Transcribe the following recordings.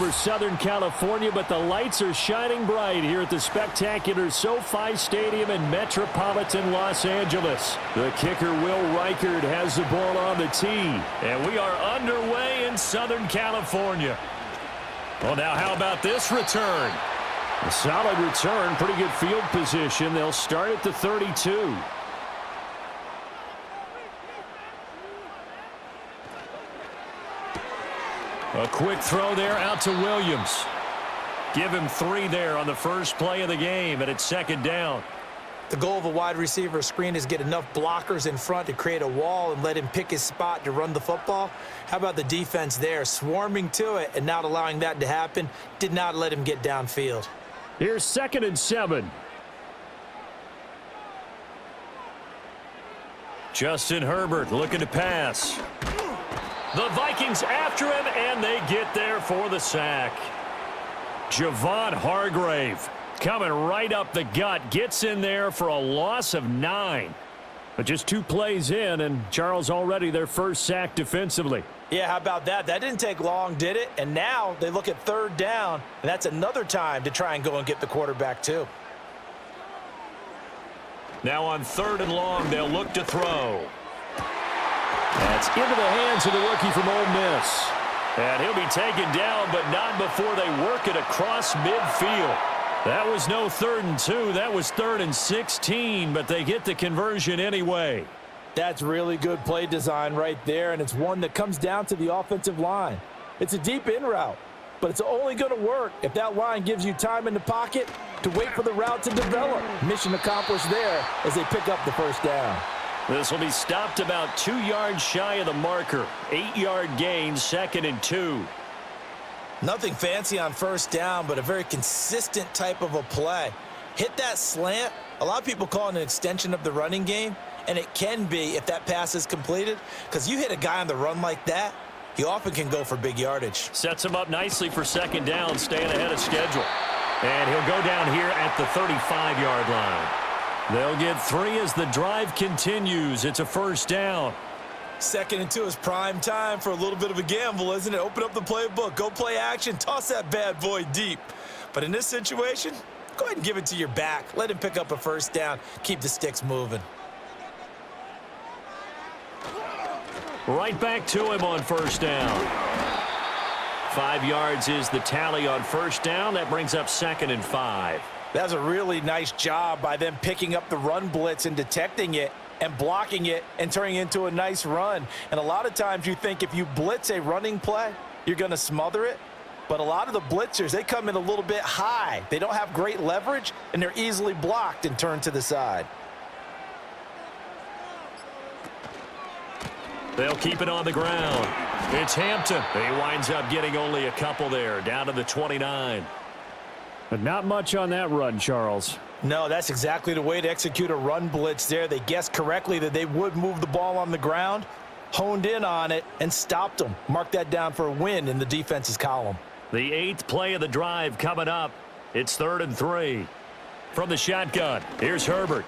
over Southern California, but the lights are shining bright here at the spectacular SoFi Stadium in metropolitan Los Angeles. The kicker, Will Reichard, has the ball on the tee, and we are underway in Southern California. Well, now how about this return? A solid return, pretty good field position. They'll start at the 32. A quick throw there out to Williams. Give him 3 there on the first play of the game, and it's second down. The goal of a wide receiver screen is get enough blockers in front to create a wall and let him pick his spot to run the football. How about the defense there, swarming to it and not allowing that to happen? Did not let him get downfield. Here's 2nd and 7. Justin Herbert looking to pass. The Vikings after him, and they get there for the sack. Javon Hargrave coming right up the gut, gets in there for a loss of 9. But just 2 plays in, and Charles already their first sack defensively. Yeah, how about that? That didn't take long, did it? And now they look at 3rd down, and that's another time to try and go and get the quarterback too. Now on 3rd and long, they'll look to throw. That's into the hands of the rookie from Ole Miss. And he'll be taken down, but not before they work it across midfield. That was no 3rd and 2. That was 3rd and 16, but they get the conversion anyway. That's really good play design right there, and it's one that comes down to the offensive line. It's a deep in route, but it's only going to work if that line gives you time in the pocket to wait for the route to develop. Mission accomplished there as they pick up the first down. This will be stopped about 2 yards shy of the marker. 8-yard gain, 2nd and 2. Nothing fancy on first down, but a very consistent type of a play. Hit that slant. A lot of people call it an extension of the running game, and it can be if that pass is completed, because you hit a guy on the run like that, he often can go for big yardage. Sets him up nicely for 2nd down, staying ahead of schedule. And he'll go down here at the 35-yard line. They'll get 3 as the drive continues. It's a first down. 2nd and 2 is prime time for a little bit of a gamble, isn't it? Open up the playbook, go play action, toss that bad boy deep. But in this situation, go ahead and give it to your back. Let him pick up a first down. Keep the sticks moving. Right back to him on first down. 5 yards is the tally on first down. That brings up 2nd and 5. That's a really nice job by them picking up the run blitz and detecting it and blocking it and turning it into a nice run. And a lot of times you think if you blitz a running play, you're going to smother it. But a lot of the blitzers, they come in a little bit high. They don't have great leverage, and they're easily blocked and turned to the side. They'll keep it on the ground. It's Hampton. He winds up getting only a couple there, down to the 29. But not much on that run, Charles. No, that's exactly the way to execute a run blitz there. They guessed correctly that they would move the ball on the ground, honed in on it, and stopped them. Mark that down for a win in the defense's column. The 8th play of the drive coming up. It's 3rd and 3. From the shotgun, here's Herbert.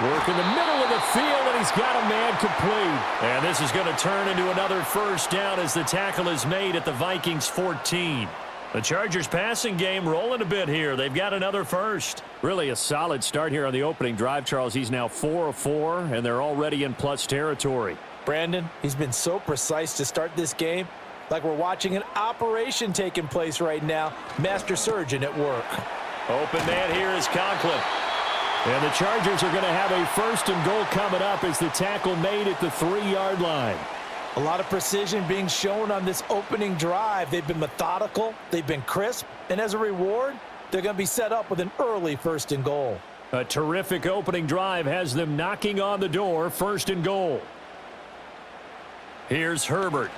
Work in the middle of the field, and he's got a man complete. And this is going to turn into another first down as the tackle is made at the Vikings 14. The Chargers passing game rolling a bit here. They've got another first. Really a solid start here on the opening drive, Charles. He's now 4 of 4, and they're already in plus territory. Brandon, he's been so precise to start this game, like we're watching an operation taking place right now. Master surgeon at work. Open man here is Conklin. And the Chargers are going to have a 1st and goal coming up as the tackle made at the 3-yard line. A lot of precision being shown on this opening drive. They've been methodical, they've been crisp, and as a reward, they're going to be set up with an early 1st and goal. A terrific opening drive has them knocking on the door, 1st and goal. Here's Herbert.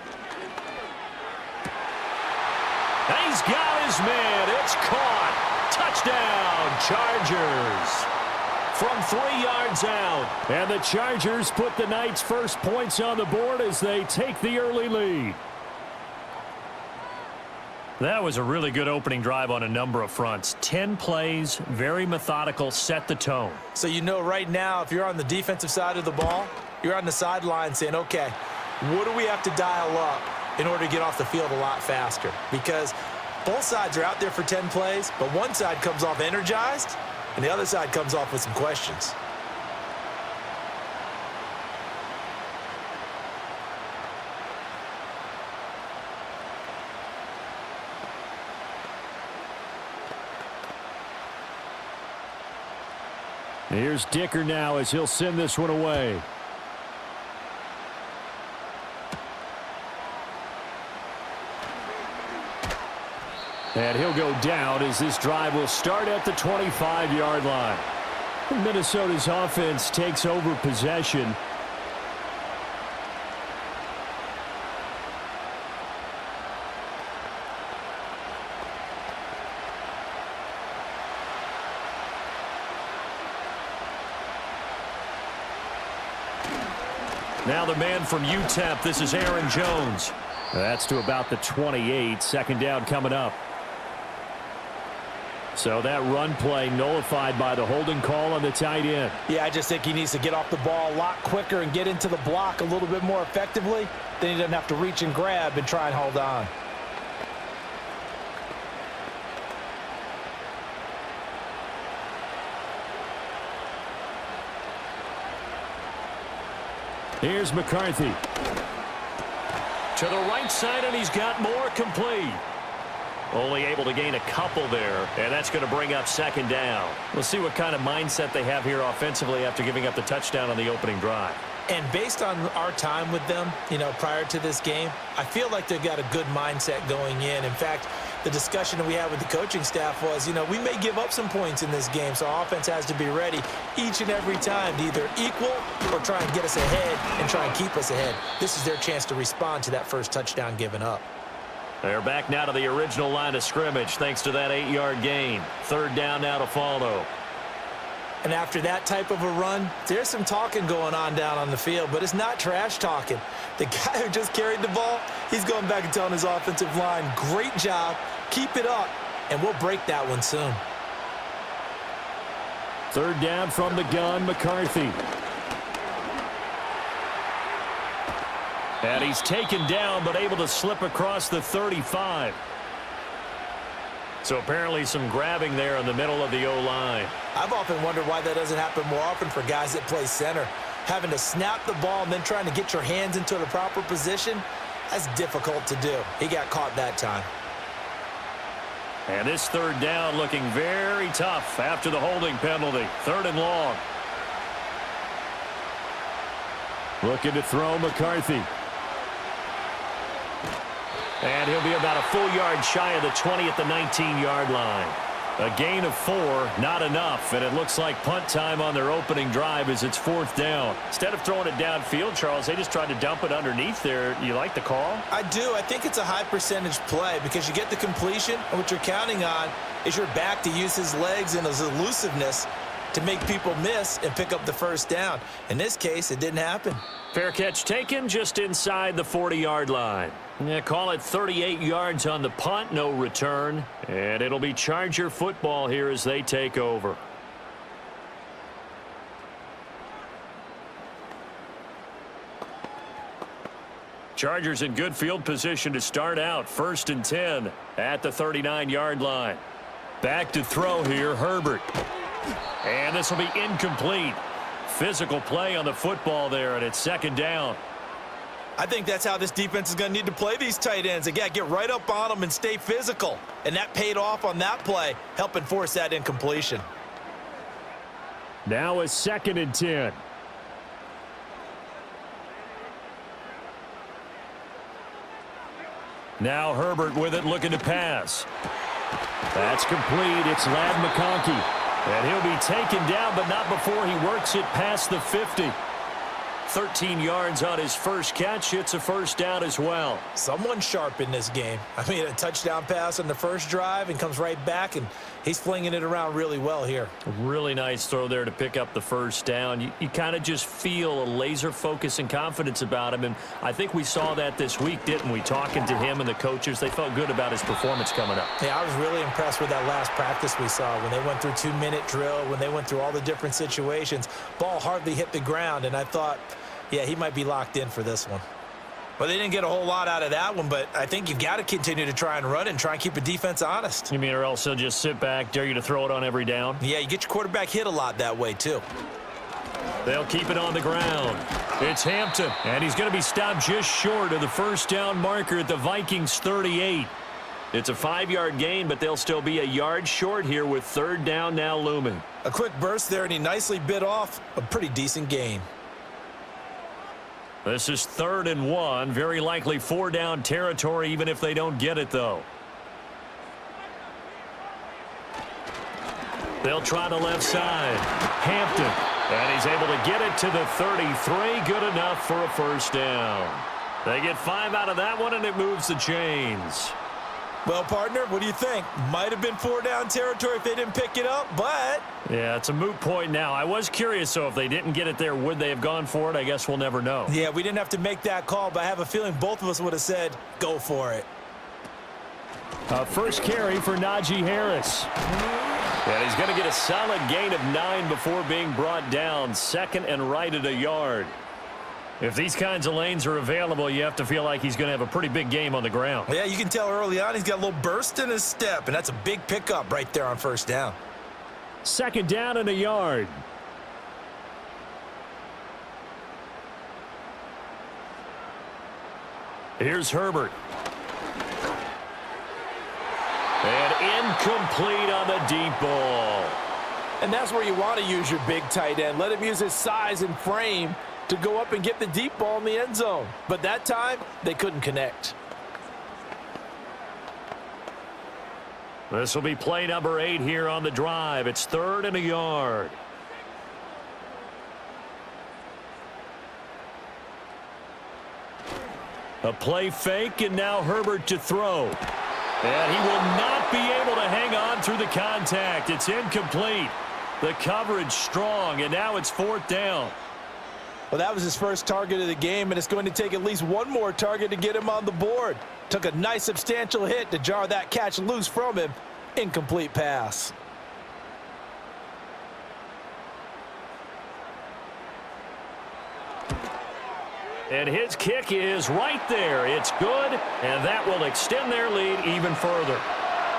He's got his man. It's caught. Touchdown, Chargers. From 3 yards out. And the Chargers put the Knights' first points on the board as they take the early lead. That was a really good opening drive on a number of fronts. 10 plays, very methodical, set the tone. So you know right now, if you're on the defensive side of the ball, you're on the sideline saying, okay, what do we have to dial up in order to get off the field a lot faster, because both sides are out there for 10 plays, but one side comes off energized, and the other side comes off with some questions. Here's Dicker now as he'll send this one away. And he'll go down as this drive will start at the 25-yard line. Minnesota's offense takes over possession. Now the man from UTEP, this is Aaron Jones. That's to about the 28, second down coming up. So that run play nullified by the holding call on the tight end. Yeah, I just think he needs to get off the ball a lot quicker and get into the block a little bit more effectively. Then he doesn't have to reach and grab and try and hold on. Here's McCarthy. To the right side, and he's got more complete. Only able to gain a couple there, and that's going to bring up second down. We'll see what kind of mindset they have here offensively after giving up the touchdown on the opening drive. And based on our time with them, prior to this game, I feel like they've got a good mindset going in. In fact, the discussion that we had with the coaching staff was, we may give up some points in this game, so our offense has to be ready each and every time to either equal or try and get us ahead and try and keep us ahead. This is their chance to respond to that first touchdown given up. They're back now to the original line of scrimmage thanks to that 8-yard gain. Third down now to follow. And after that type of a run, there's some talking going on down on the field, but it's not trash talking. The guy who just carried the ball, he's going back and telling his offensive line, great job, keep it up, and we'll break that one soon. Third down from the gun, McCarthy. And he's taken down, but able to slip across the 35. So apparently some grabbing there in the middle of the O-line. I've often wondered why that doesn't happen more often for guys that play center. Having to snap the ball and then trying to get your hands into the proper position, that's difficult to do. He got caught that time. And this third down looking very tough after the holding penalty. Third and long. Looking to throw McCarthy. And he'll be about a full yard shy of the 20 at the 19-yard line. A gain of 4, not enough, and it looks like punt time on their opening drive as it's fourth down. Instead of throwing it downfield, Charles, they just tried to dump it underneath there. You like the call? I do. I think it's a high percentage play because you get the completion, and what you're counting on is your back to use his legs and his elusiveness to make people miss and pick up the first down. In this case, it didn't happen. Fair catch taken just inside the 40-yard line. Yeah, call it 38 yards on the punt, no return. And it'll be Charger football here as they take over. Chargers in good field position to start out. 1st and 10 at the 39-yard line. Back to throw here, Herbert. And this will be incomplete. Physical play on the football there, and it's second down. I think that's how this defense is going to need to play these tight ends. They got to get right up on them and stay physical. And that paid off on that play, helping force that incompletion. Now a 2nd and 10. Now Herbert with it, looking to pass. That's complete. It's Ladd McConkey. And he'll be taken down, but not before he works it past the 50. 13 yards on his first catch. It's a first down as well. Someone sharp in this game. I mean, a touchdown pass on the first drive and comes right back, and he's flinging it around really well here. Really nice throw there to pick up the first down. You kind of just feel a laser focus and confidence about him, and I think we saw that this week, didn't we? Talking to him and the coaches, they felt good about his performance coming up. Yeah, I was really impressed with that last practice we saw when they went through 2-minute drill, when they went through all the different situations. Ball hardly hit the ground, and I thought, yeah, he might be locked in for this one. Well, they didn't get a whole lot out of that one, but I think you've got to continue to try and run and try and keep the defense honest. You mean or else they'll just sit back, dare you to throw it on every down? Yeah, you get your quarterback hit a lot that way, too. They'll keep it on the ground. It's Hampton, and he's going to be stopped just short of the first down marker at the Vikings 38. It's a 5-yard gain, but they'll still be a yard short here with third down now looming. A quick burst there, and he nicely bit off a pretty decent gain. This is 3rd and 1. Very likely 4-down territory, even if they don't get it, though. They'll try the left side. Hampton. And he's able to get it to the 33. Good enough for a first down. They get 5 out of that one, and it moves the chains. Well, partner, what do you think? Might have been 4-down territory if they didn't pick it up, but... Yeah, it's a moot point now. I was curious, so if they didn't get it there, would they have gone for it? I guess we'll never know. Yeah, we didn't have to make that call, but I have a feeling both of us would have said, go for it. First carry for Najee Harris. And he's going to get a solid gain of 9 before being brought down. 2nd and right at a yard. If these kinds of lanes are available, you have to feel like he's going to have a pretty big game on the ground. Yeah, you can tell early on he's got a little burst in his step, and that's a big pickup right there on first down. 2nd down and a yard. Here's Herbert. And incomplete on the deep ball. And that's where you want to use your big tight end. Let him use his size and frame to go up and get the deep ball in the end zone. But that time, they couldn't connect. This will be play number 8 here on the drive. It's 3rd and a yard. A play fake, and now Herbert to throw. And he will not be able to hang on through the contact. It's incomplete. The coverage strong, and now it's 4th down. Well, that was his first target of the game, and it's going to take at least one more target to get him on the board. Took a nice substantial hit to jar that catch loose from him. Incomplete pass. And his kick is right there. It's good, and that will extend their lead even further.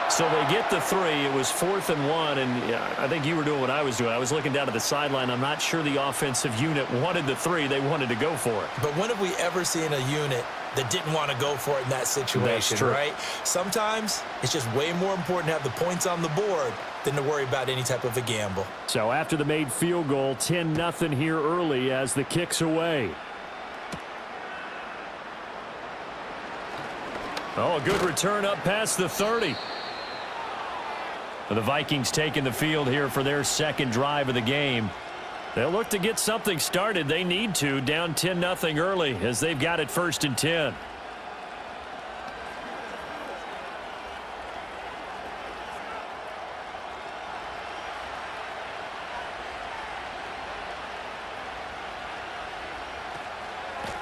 So they get the 3. It was 4th and 1, and yeah, I think you were doing what I was doing. I was looking down at the sideline. I'm not sure the offensive unit wanted the 3. They wanted to go for it. But when have we ever seen a unit that didn't want to go for it in that situation, right? Sometimes it's just way more important to have the points on the board than to worry about any type of a gamble. So after the made field goal, 10-0 here early as the kick's away. Oh, a good return up past the 30. The Vikings taking the field here for their 2nd drive of the game. They'll look to get something started. They need to, down 10-0 early as they've got it 1st and 10.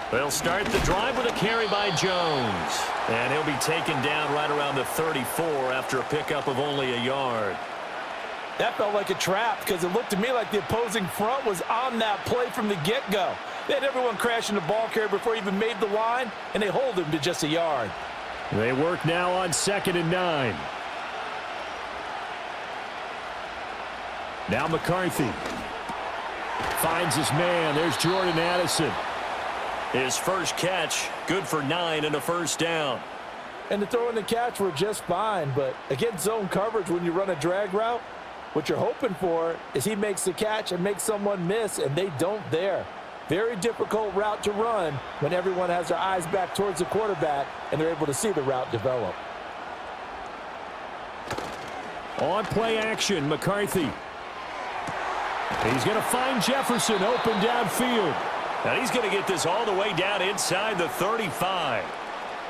They'll start the drive with a carry by Jones. And he'll be taken down right around the 34 after a pickup of only a yard. That felt like a trap because it looked to me like the opposing front was on that play from the get-go. They had everyone crashing the ball carrier before he even made the line, and they hold him to just a yard. They work now on 2nd and 9. Now McCarthy finds his man. There's Jordan Addison. His first catch, good for 9 and a first down. And the throw and the catch were just fine, but against zone coverage when you run a drag route, what you're hoping for is he makes the catch and makes someone miss, and they don't there. Very difficult route to run when everyone has their eyes back towards the quarterback and they're able to see the route develop. On play action, McCarthy. He's going to find Jefferson open downfield. And he's going to get this all the way down inside the 35.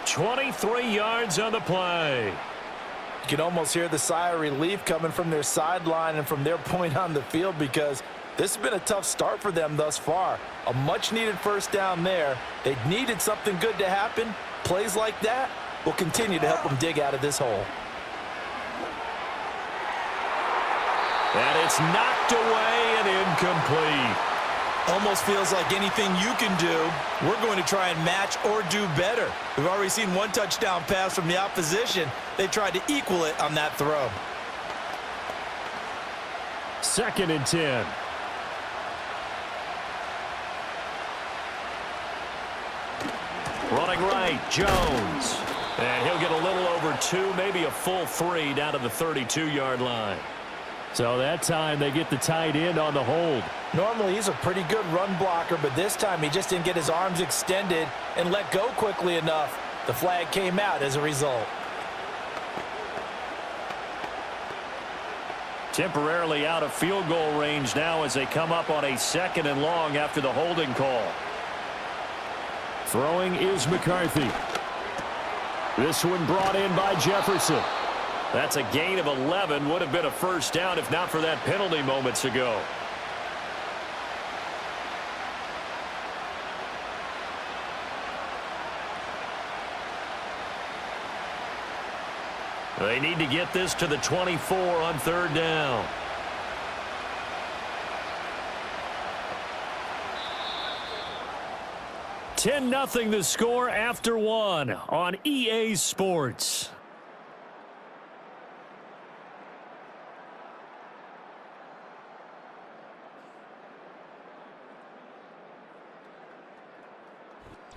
23 yards on the play. You can almost hear the sigh of relief coming from their sideline and from their point on the field because this has been a tough start for them thus far. A much-needed first down there. They needed something good to happen. Plays like that will continue to help them dig out of this hole. And it's knocked away and incomplete. Almost feels like anything you can do, we're going to try and match or do better. We've already seen one touchdown pass from the opposition. They tried to equal it on that throw. 2nd and 10. Running right, Jones. And he'll get a little over 2, maybe a full 3 down to the 32-yard line. So that time they get the tight end on the hold. Normally he's a pretty good run blocker, but this time he just didn't get his arms extended and let go quickly enough. The flag came out as a result. Temporarily out of field goal range now as they come up on a 2nd and long after the holding call. Throwing is McCarthy. This one brought in by Jefferson. That's a gain of 11. Would have been a first down if not for that penalty moments ago. They need to get this to the 24 on 3rd down. $10-0 the score after 1 on EA Sports.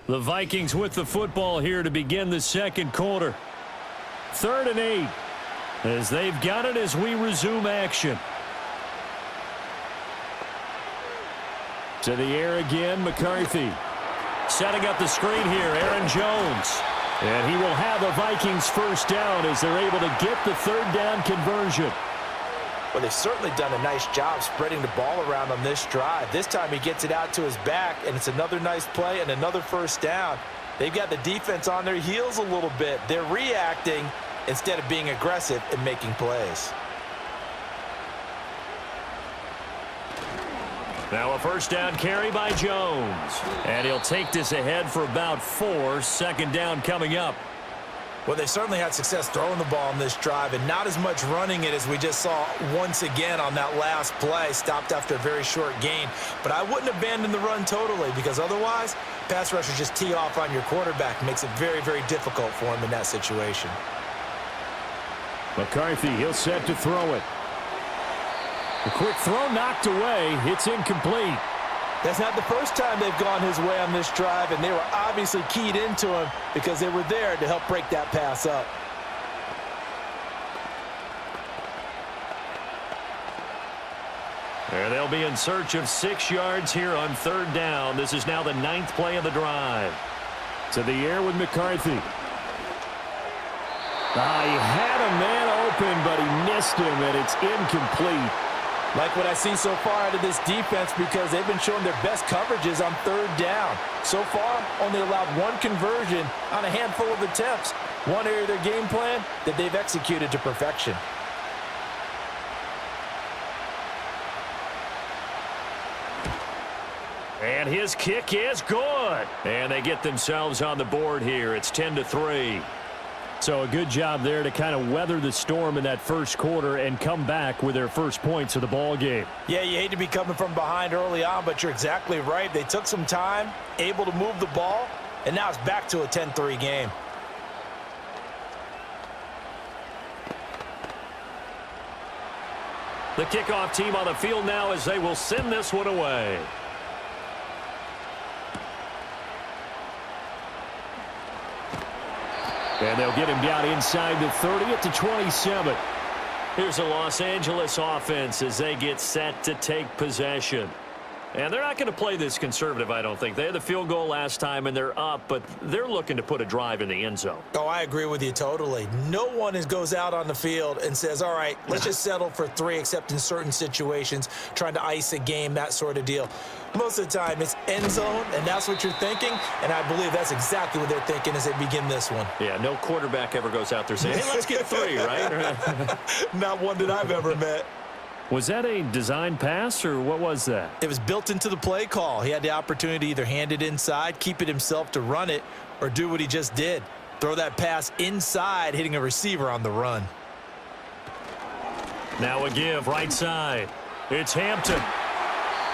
The Vikings with the football here to begin the 2nd quarter. 3rd and 8 as they've got it as we resume action. To the air again, McCarthy. Setting up the screen here, Aaron Jones. And he will have a Vikings first down as they're able to get the 3rd down conversion. Well, they've certainly done a nice job spreading the ball around on this drive. This time he gets it out to his back, and it's another nice play and another first down. They've got the defense on their heels a little bit. They're reacting instead of being aggressive and making plays. Now a first down carry by Jones. And he'll take this ahead for about 4. 2nd down coming up. Well, they certainly had success throwing the ball on this drive and not as much running it as we just saw once again on that last play. Stopped after a very short gain. But I wouldn't abandon the run totally because otherwise, pass rushers just tee off on your quarterback. Makes it very, very difficult for him in that situation. McCarthy, he'll set to throw it. A quick throw knocked away. It's incomplete. That's not the first time they've gone his way on this drive, and they were obviously keyed into him because they were there to help break that pass up. And they'll be in search of 6 yards here on 3rd down. This is now the 9th play of the drive. To the air with McCarthy. He had a man open, but he missed him, and it's incomplete. Like what I see so far out of this defense because they've been showing their best coverages on 3rd down. So far, only allowed 1 conversion on a handful of attempts. One area of their game plan that they've executed to perfection. And his kick is good. And they get themselves on the board here. It's 10-3. So a good job there to kind of weather the storm in that first quarter and come back with their first points of the ball game. Yeah, you hate to be coming from behind early on, but you're exactly right. They took some time, able to move the ball, and now it's back to a 10-3 game. The kickoff team on the field now as they will send this one away. And they'll get him down inside the 30 at the 27. Here's a Los Angeles offense as they get set to take possession. And they're not going to play this conservative, I don't think. They had the field goal last time, and they're up, but they're looking to put a drive in the end zone. Oh, I agree with you totally. No one goes out on the field and says, all right, let's just settle for 3, except in certain situations, trying to ice a game, that sort of deal. Most of the time, it's end zone, and that's what you're thinking, and I believe that's exactly what they're thinking as they begin this one. Yeah, no quarterback ever goes out there saying, hey, let's get 3, right? Not one that I've ever met. Was that a design pass, or what was that? It was built into the play call. He had the opportunity to either hand it inside, keep it himself to run it, or do what he just did. Throw that pass inside, hitting a receiver on the run. Now a give, right side. It's Hampton.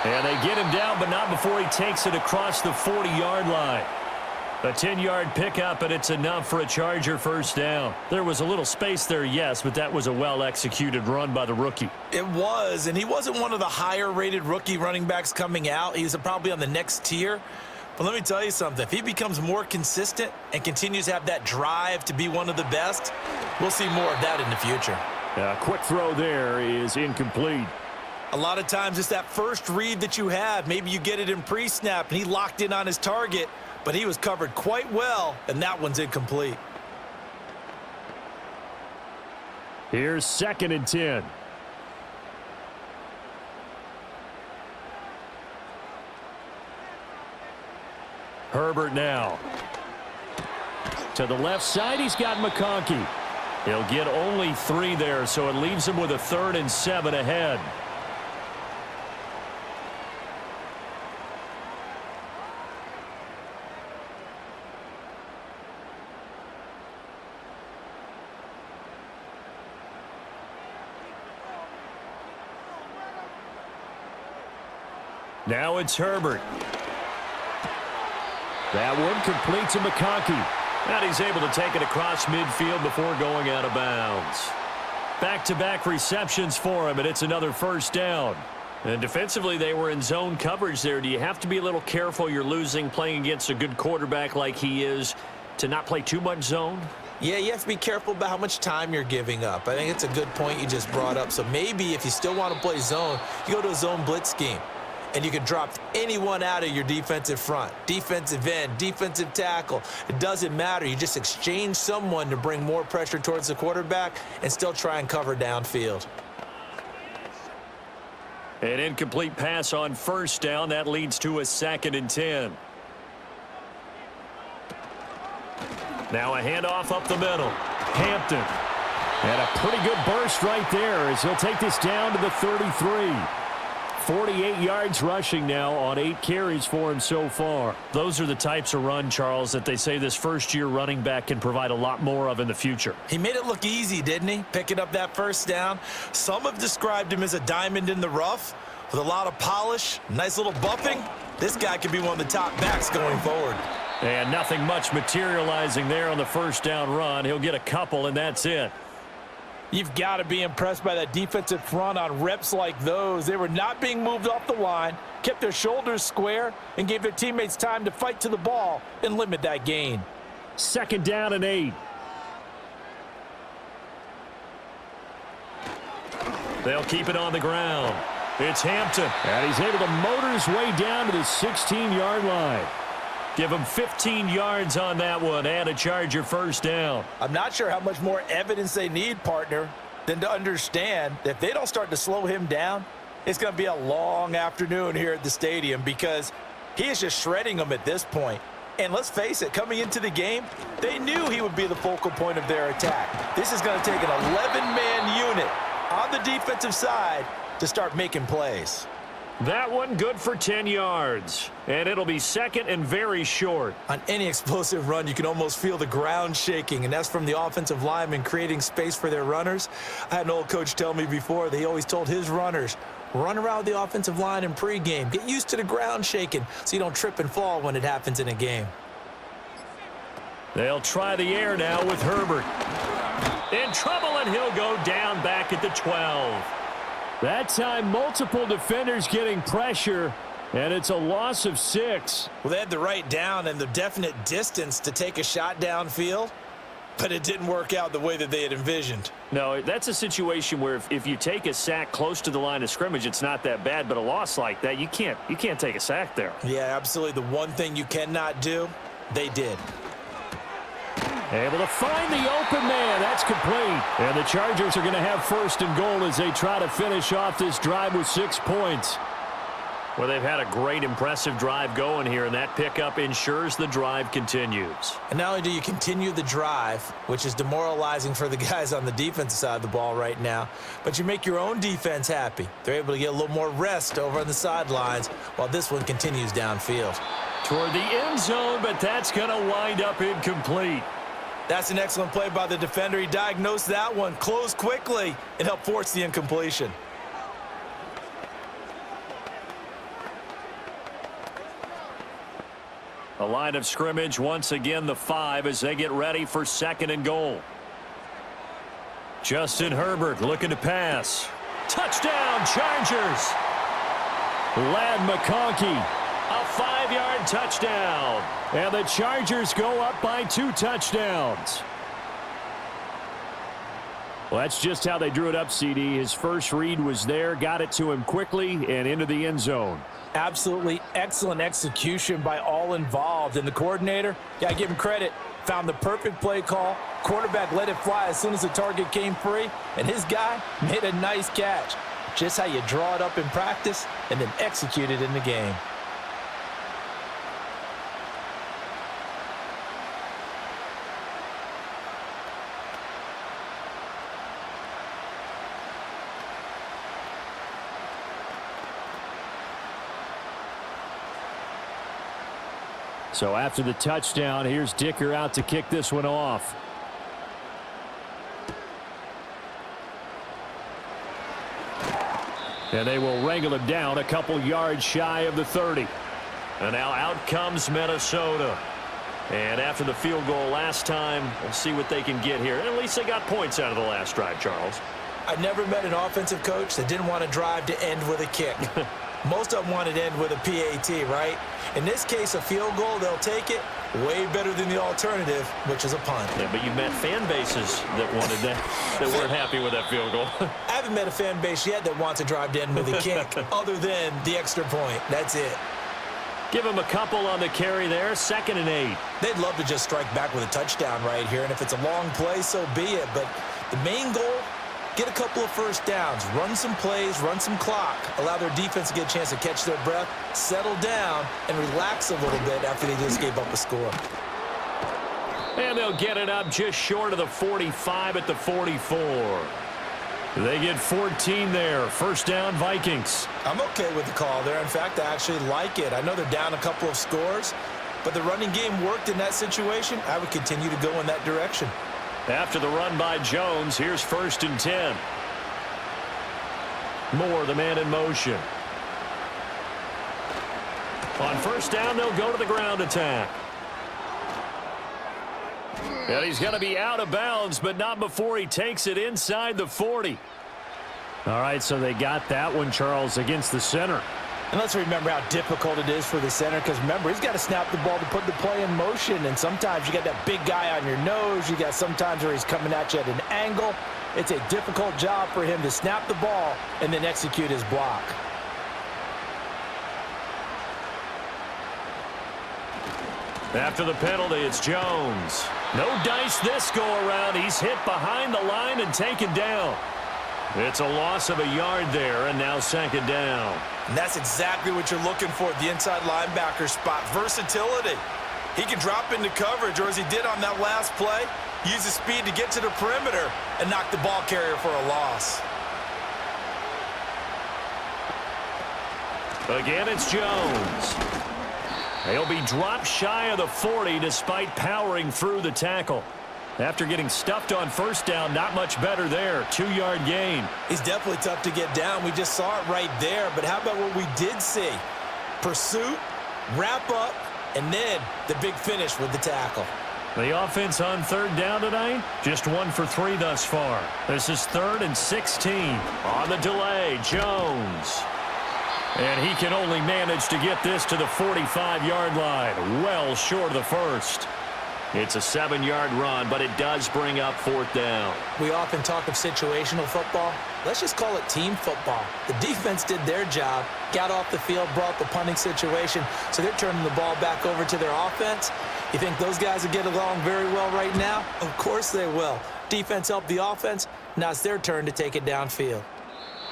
And they get him down, but not before he takes it across the 40-yard line. A 10-yard pickup, and it's enough for a Charger first down. There was a little space there, yes, but that was a well-executed run by the rookie. It was, and he wasn't one of the higher-rated rookie running backs coming out. He's probably on the next tier. But let me tell you something. If he becomes more consistent and continues to have that drive to be one of the best, we'll see more of that in the future. A quick throw there is incomplete. A lot of times it's that first read that you have. Maybe you get it in pre-snap, and he locked in on his target, but he was covered quite well, and that one's incomplete. Here's 2nd and 10. Herbert now. To the left side, he's got McConkey. He'll get only 3 there, so it leaves him with a 3rd and 7 ahead. Now it's Herbert. That one complete to McConkey. And he's able to take it across midfield before going out of bounds. Back-to-back receptions for him, and it's another first down. And defensively, they were in zone coverage there. Do you have to be a little careful you're losing playing against a good quarterback like he is to not play too much zone? Yeah, you have to be careful about how much time you're giving up. I think it's a good point you just brought up. So maybe if you still want to play zone, you go to a zone blitz scheme. And you can drop anyone out of your defensive front, defensive end, defensive tackle. It doesn't matter. You just exchange someone to bring more pressure towards the quarterback and still try and cover downfield. An incomplete pass on first down. That leads to a 2nd and 10. Now a handoff up the middle. Hampton. And a pretty good burst right there as he'll take this down to the 33. 48 yards rushing now on 8 carries for him so far. Those are the types of run, Charles, that they say this first-year running back can provide a lot more of in the future. He made it look easy, didn't he? Picking up that first down. Some have described him as a diamond in the rough with a lot of polish, nice little buffing. This guy could be one of the top backs going forward. And nothing much materializing there on the first down run. He'll get a couple, and that's it. You've got to be impressed by that defensive front on reps like those. They were not being moved off the line, kept their shoulders square, and gave their teammates time to fight to the ball and limit that gain. 2nd down and 8. They'll keep it on the ground. It's Hampton. And he's able to motor his way down to the 16-yard line. Give him 15 yards on that one and a Charger first down. I'm not sure how much more evidence they need, partner, than to understand that if they don't start to slow him down, it's going to be a long afternoon here at the stadium because he is just shredding them at this point. And let's face it, coming into the game, they knew he would be the focal point of their attack. This is going to take an 11-man unit on the defensive side to start making plays. That one good for 10 yards. And it'll be 2nd and very short. On any explosive run, you can almost feel the ground shaking, and that's from the offensive linemen creating space for their runners. I had an old coach tell me before that he always told his runners, run around the offensive line in pregame. Get used to the ground shaking so you don't trip and fall when it happens in a game. They'll try the air now with Herbert. In trouble, and he'll go down back at the 12. That time, multiple defenders getting pressure, and it's a loss of 6. Well, they had the right down and the definite distance to take a shot downfield, but it didn't work out the way that they had envisioned. No, that's a situation where if you take a sack close to the line of scrimmage, it's not that bad, but a loss like that, you can't take a sack there. Yeah, absolutely. The one thing you cannot do, they did. Able to find the open man. That's complete. And the Chargers are going to have 1st and goal as they try to finish off this drive with 6 points. Well, they've had a great, impressive drive going here, and that pickup ensures the drive continues. And not only do you continue the drive, which is demoralizing for the guys on the defensive side of the ball right now, but you make your own defense happy. They're able to get a little more rest over on the sidelines while this one continues downfield. Toward the end zone, but that's going to wind up incomplete. That's an excellent play by the defender. He diagnosed that one, closed quickly, and helped force the incompletion. The line of scrimmage once again the 5 as they get ready for 2nd and goal. Justin Herbert looking to pass. Touchdown, Chargers. Ladd McConkey, a 5-yard touchdown. And the Chargers go up by 2 touchdowns. Well, that's just how they drew it up, CD. His first read was there, got it to him quickly, and into the end zone. Absolutely excellent execution by all involved. And the coordinator, yeah, give him credit, found the perfect play call. Quarterback let it fly as soon as the target came free, and his guy made a nice catch. Just how you draw it up in practice and then execute it in the game. So after the touchdown, here's Dicker out to kick this one off. And they will wrangle him down a couple yards shy of the 30. And now out comes Minnesota. And after the field goal last time, we'll see what they can get here. And at least they got points out of the last drive, Charles. I never met an offensive coach that didn't want to drive to end with a kick. Most of them wanted to end with a PAT, right? In this case, a field goal, they'll take it way better than the alternative, which is a punt. Yeah, but you met fan bases that wanted that, that weren't happy with that field goal. I haven't met a fan base yet that wants to drive to end with a kick, other than the extra point. That's it. Give him a couple on the carry there, 2nd and 8. They'd love to just strike back with a touchdown right here, and if it's a long play, so be it. But the main goal, get a couple of first downs, run some plays, run some clock, allow their defense to get a chance to catch their breath, settle down, and relax a little bit after they just gave up a score. And they'll get it up just short of the 45 at the 44. They get 14 there. First down, Vikings. I'm okay with the call there. In fact, I actually like it. I know they're down a couple of scores, but the running game worked in that situation. I would continue to go in that direction. After the run by Jones, here's 1st and 10. Moore, the man in motion. On first down, they'll go to the ground attack. And he's going to be out of bounds, but not before he takes it inside the 40. All right, so they got that one, Charles, against the center. And let's remember how difficult it is for the center, because remember, he's got to snap the ball to put the play in motion, and sometimes you got that big guy on your nose. You got sometimes where he's coming at you at an angle. It's a difficult job for him to snap the ball and then execute his block. After the penalty, it's Jones. No dice this go-around. He's hit behind the line and taken down. It's a loss of a yard there, and now 2nd down. And that's exactly what you're looking for at the inside linebacker spot, versatility. He can drop into coverage, or as he did on that last play, use his speed to get to the perimeter and knock the ball carrier for a loss. Again, it's Jones. He'll be dropped shy of the 40 despite powering through the tackle. After getting stuffed on first down, not much better there. 2-yard gain. He's definitely tough to get down. We just saw it right there. But how about what we did see? Pursuit, wrap up, and then the big finish with the tackle. The offense on 3rd down tonight, just 1 for 3 thus far. This is 3rd and 16. On the delay, Jones. And he can only manage to get this to the 45-yard line, well short of the first. It's a 7-yard run, but it does bring up 4th down. We often talk of situational football. Let's just call it team football. The defense did their job, got off the field, brought the punting situation, so they're turning the ball back over to their offense. You think those guys will get along very well right now? Of course they will. Defense helped the offense. Now it's their turn to take it downfield.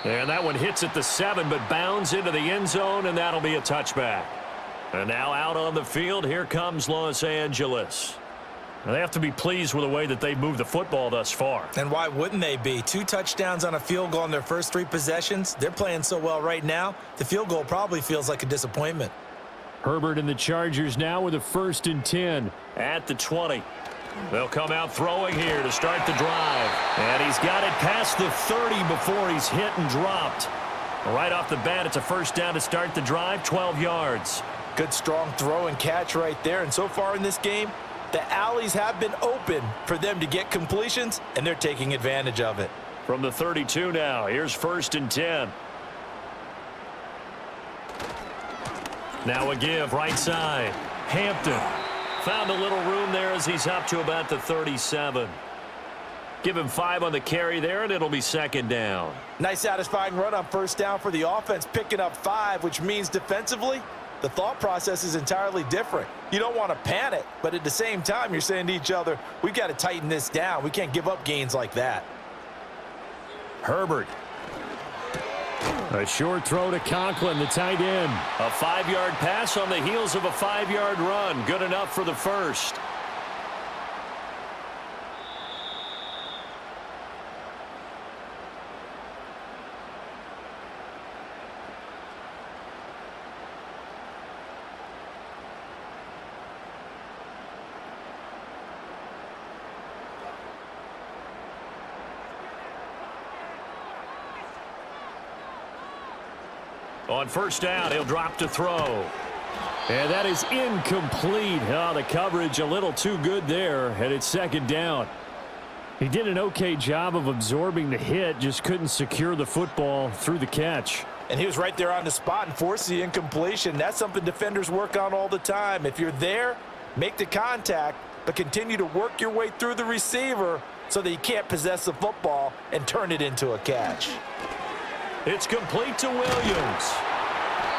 And that one hits at the 7, but bounds into the end zone, and that'll be a touchback. And now out on the field, here comes Los Angeles. Now they have to be pleased with the way that they've moved the football thus far. And why wouldn't they be? 2 touchdowns on a field goal in their first 3 possessions. They're playing so well right now, the field goal probably feels like a disappointment. Herbert and the Chargers now with a 1st and 10 at the 20. They'll come out throwing here to start the drive. And he's got it past the 30 before he's hit and dropped. Right off the bat, it's a first down to start the drive, 12 yards. Good, strong throw and catch right there. And so far in this game, the alleys have been open for them to get completions, and they're taking advantage of it. From the 32 now, here's 1st and 10. Now a give, right side. Hampton found a little room there as he's up to about the 37. Give him 5 on the carry there, and it'll be 2nd down. Nice satisfying run on 1st down for the offense, picking up 5, which means defensively, the thought process is entirely different. You don't want to panic, but at the same time, you're saying to each other, we've got to tighten this down. We can't give up gains like that. Herbert. A short throw to Conklin, the tight end. A 5-yard pass on the heels of a 5-yard run. Good enough for the first. On 1st down, he'll drop to throw. And that is incomplete. Oh, the coverage a little too good there, and it's 2nd down. He did an okay job of absorbing the hit, just couldn't secure the football through the catch. And he was right there on the spot and forced the incompletion. That's something defenders work on all the time. If you're there, make the contact, but continue to work your way through the receiver so that you can't possess the football and turn it into a catch. It's complete to Williams.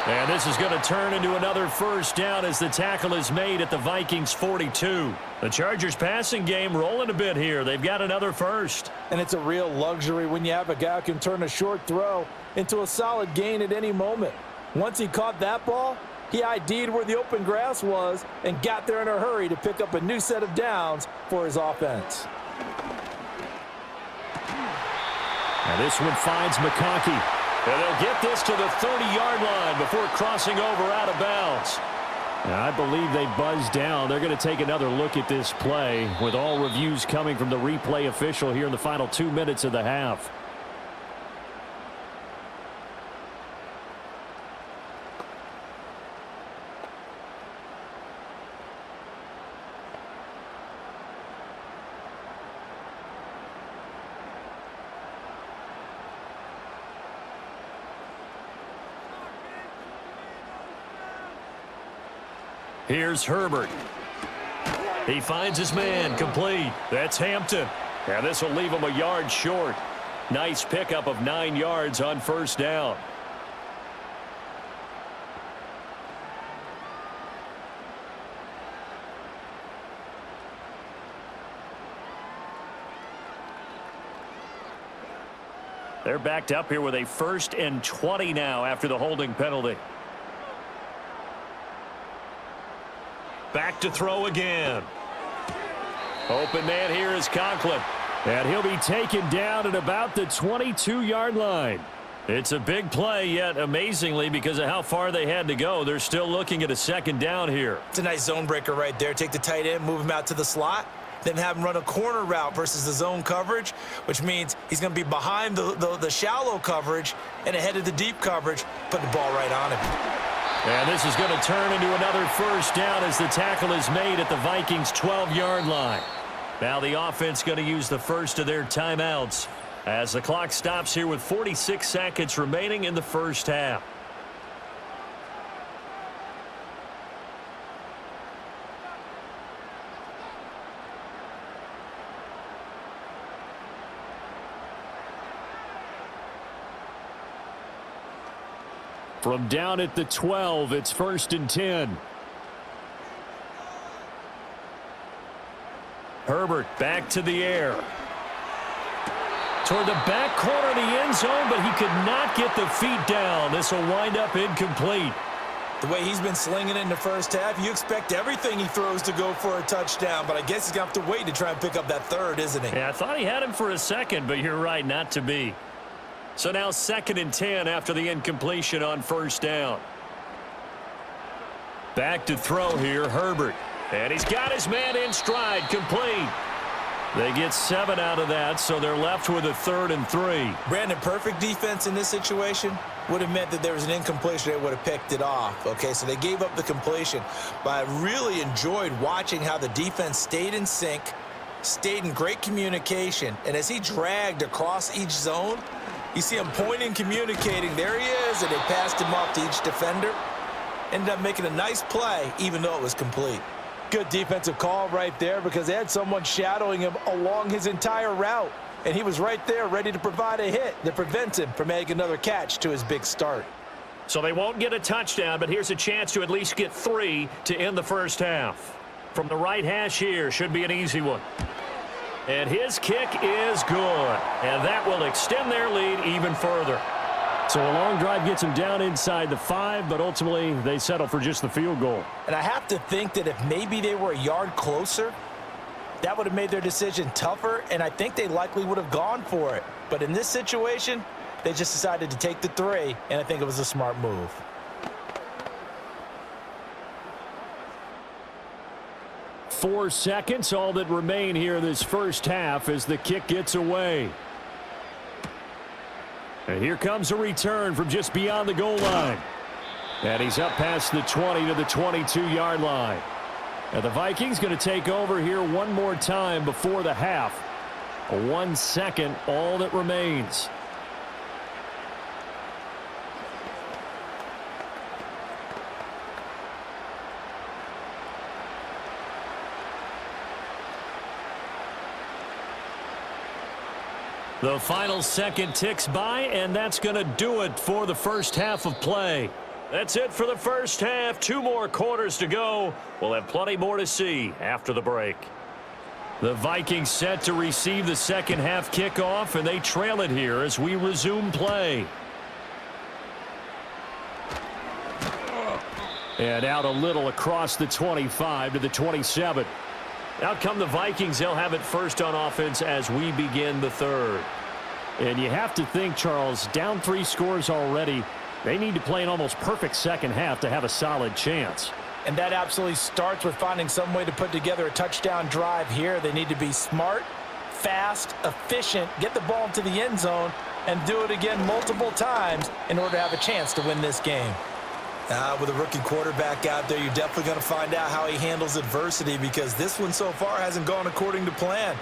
And this is going to turn into another 1st down as the tackle is made at the Vikings 42. The Chargers passing game rolling a bit here. They've got another 1st. And it's a real luxury when you have a guy who can turn a short throw into a solid gain at any moment. Once he caught that ball, he ID'd where the open grass was and got there in a hurry to pick up a new set of downs for his offense. And this one finds McConkey. And they'll get this to the 30-yard line before crossing over out of bounds. And I believe they buzzed down. They're going to take another look at this play with all reviews coming from the replay official here in the final 2 minutes of the half. Here's Herbert. He finds his man, complete. That's Hampton. And this will leave him a yard short. Nice pickup of 9 yards on 1st down. They're backed up here with a 1st and 20 now after the holding penalty. Back to throw again. Open man here is Conklin. And he'll be taken down at about the 22-yard line. It's a big play, yet amazingly, because of how far they had to go, they're still looking at a 2nd down here. It's a nice zone breaker right there. Take the tight end, move him out to the slot, then have him run a corner route versus the zone coverage, which means he's going to be behind the shallow coverage and ahead of the deep coverage, put the ball right on him. And this is going to turn into another 1st down as the tackle is made at the Vikings 12-yard line. Now the offense going to use the first of their timeouts as the clock stops here with 46 seconds remaining in the 1st half. From down at the 12, it's 1st and 10. Herbert back to the air. Toward the back corner of the end zone, but he could not get the feet down. This will wind up incomplete. The way he's been slinging in the 1st half, you expect everything he throws to go for a touchdown, but I guess he's going to have to wait to try and pick up that 3rd, isn't he? Yeah, I thought he had him for a second, but you're right, not to be. So now 2nd and 10 after the incompletion on 1st down. Back to throw here, Herbert. And he's got his man in stride, complete. They get 7 out of that, so they're left with a 3rd and 3. Brandon, perfect defense in this situation would have meant that there was an incompletion. They would have picked it off. Okay, so they gave up the completion. But I really enjoyed watching how the defense stayed in sync, stayed in great communication. And as he dragged across each zone, you see him pointing, communicating. There he is, and they passed him off to each defender. Ended up making a nice play, even though it was complete. Good defensive call right there because they had someone shadowing him along his entire route. And he was right there ready to provide a hit that prevents him from making another catch to his big start. So they won't get a touchdown, but here's a chance to at least get 3 to end the first half. From the right hash here, should be an easy one. And his kick is good. And that will extend their lead even further. So a long drive gets them down inside the 5, but ultimately they settle for just the field goal. And I have to think that if maybe they were a yard closer, that would have made their decision tougher, and I think they likely would have gone for it. But in this situation, they just decided to take the 3, and I think it was a smart move. Four seconds, all that remain here this first half as the kick gets away. And here comes a return from just beyond the goal line. And he's up past the 20 to the 22-yard line. And the Vikings going to take over here one more time before the half. 1 second, all that remains. The final second ticks by, and that's going to do it for the first half of play. That's it for the first half. 2 more quarters to go. We'll have plenty more to see after the break. The Vikings set to receive the second half kickoff, and they trail it here as we resume play. And out a little across the 25 to the 27. Out come the Vikings. They'll have it first on offense as we begin the third. And you have to think, Charles, down 3 scores already. They need to play an almost perfect second half to have a solid chance. And that absolutely starts with finding some way to put together a touchdown drive here. They need to be smart, fast, efficient, get the ball into the end zone, and do it again multiple times in order to have a chance to win this game. With a rookie quarterback out there, you're definitely going to find out how he handles adversity because this one so far hasn't gone according to plan.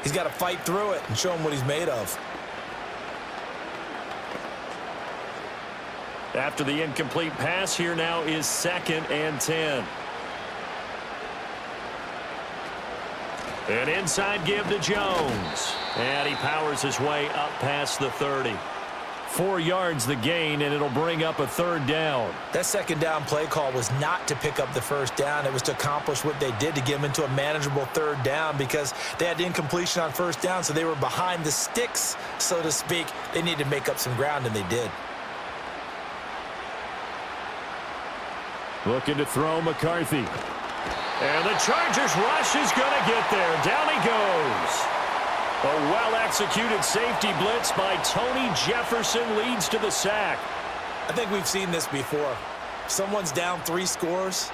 He's got to fight through it and show him what he's made of. After the incomplete pass, here now is 2nd and 10. An inside give to Jones. And he powers his way up past the 30. 4 yards the gain, and it'll bring up a 3rd down. That second down play call was not to pick up the first down. It was to accomplish what they did to get them into a manageable 3rd down because they had incompletion on first down, so they were behind the sticks, so to speak. They needed to make up some ground, and they did. Looking to throw McCarthy. And the Chargers rush is going to get there. Down he goes. A well-executed safety blitz by Tony Jefferson leads to the sack. I think we've seen this before. Someone's down 3 scores.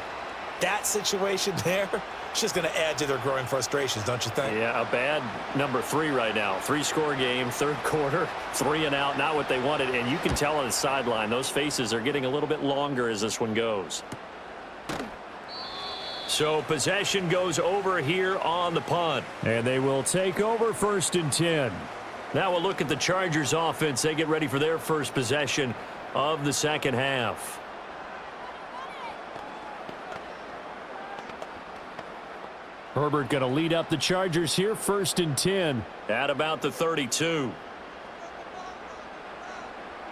That situation there, it's just going to add to their growing frustrations, don't you think? Yeah, a bad number 3 right now. 3-score game, 3rd quarter, 3 and out, not what they wanted. And you can tell on the sideline, those faces are getting a little bit longer as this one goes. So possession goes over here on the punt. And they will take over 1st and 10. Now we'll look at the Chargers offense. They get ready for their first possession of the second half. Herbert going to lead up the Chargers here, 1st and 10 at about the 32.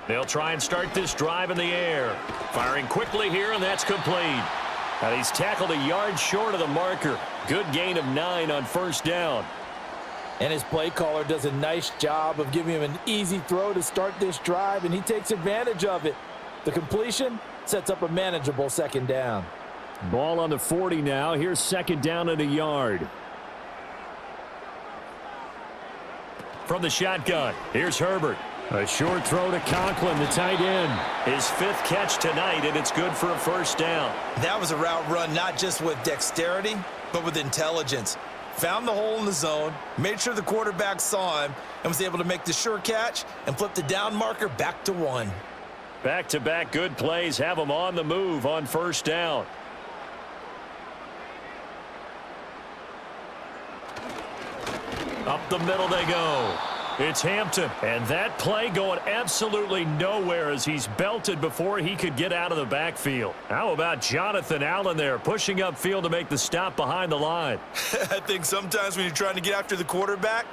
They'll try and start this drive in the air. Firing quickly here, and that's complete. And he's tackled a yard short of the marker. Good gain of 9 on 1st down. And his play caller does a nice job of giving him an easy throw to start this drive, and he takes advantage of it. The completion sets up a manageable 2nd down. Ball on the 40 now. Here's 2nd down and a yard. From the shotgun, here's Herbert. A short throw to Conklin, the tight end. His 5th catch tonight, and it's good for a 1st down. That was a route run not just with dexterity, but with intelligence. found the hole in the zone, made sure the quarterback saw him, and was able to make the sure catch and flip the down marker back to 1. Back-to-back good plays have them on the move on first down. Up the middle they go. It's Hampton, and that play going absolutely nowhere as he's belted before he could get out of the backfield. How about Jonathan Allen there pushing upfield to make the stop behind the line? I think sometimes when you're trying to get after the quarterback,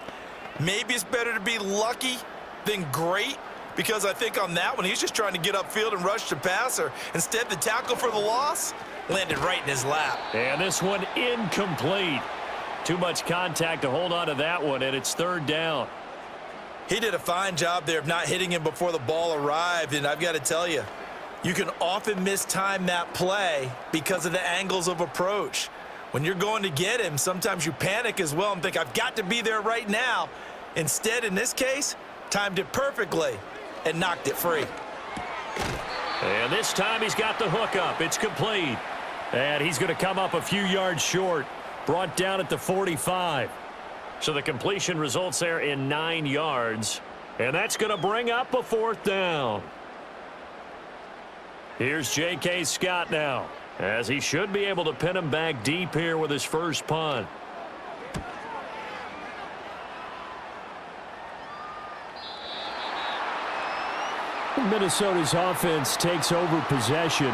maybe it's better to be lucky than great, because I think on that one, he's just trying to get upfield and rush the passer. Instead, the tackle for the loss landed right in his lap. And this one incomplete. Too much contact to hold on to that one, and it's third down. He did a fine job there of not hitting him before the ball arrived, and I've got to tell you, you can often mistime that play because of the angles of approach. When you're going to get him, sometimes you panic as well and think, I've got to be there right now. Instead, in this case, timed it perfectly and knocked it free. And this time he's got the hook up. It's complete. And he's going to come up a few yards short. Brought down at the 45. So the completion results there in 9 yards. And that's going to bring up a fourth down. Here's J.K. Scott now, as he should be able to pin him back deep here with his first punt. Minnesota's offense takes over possession.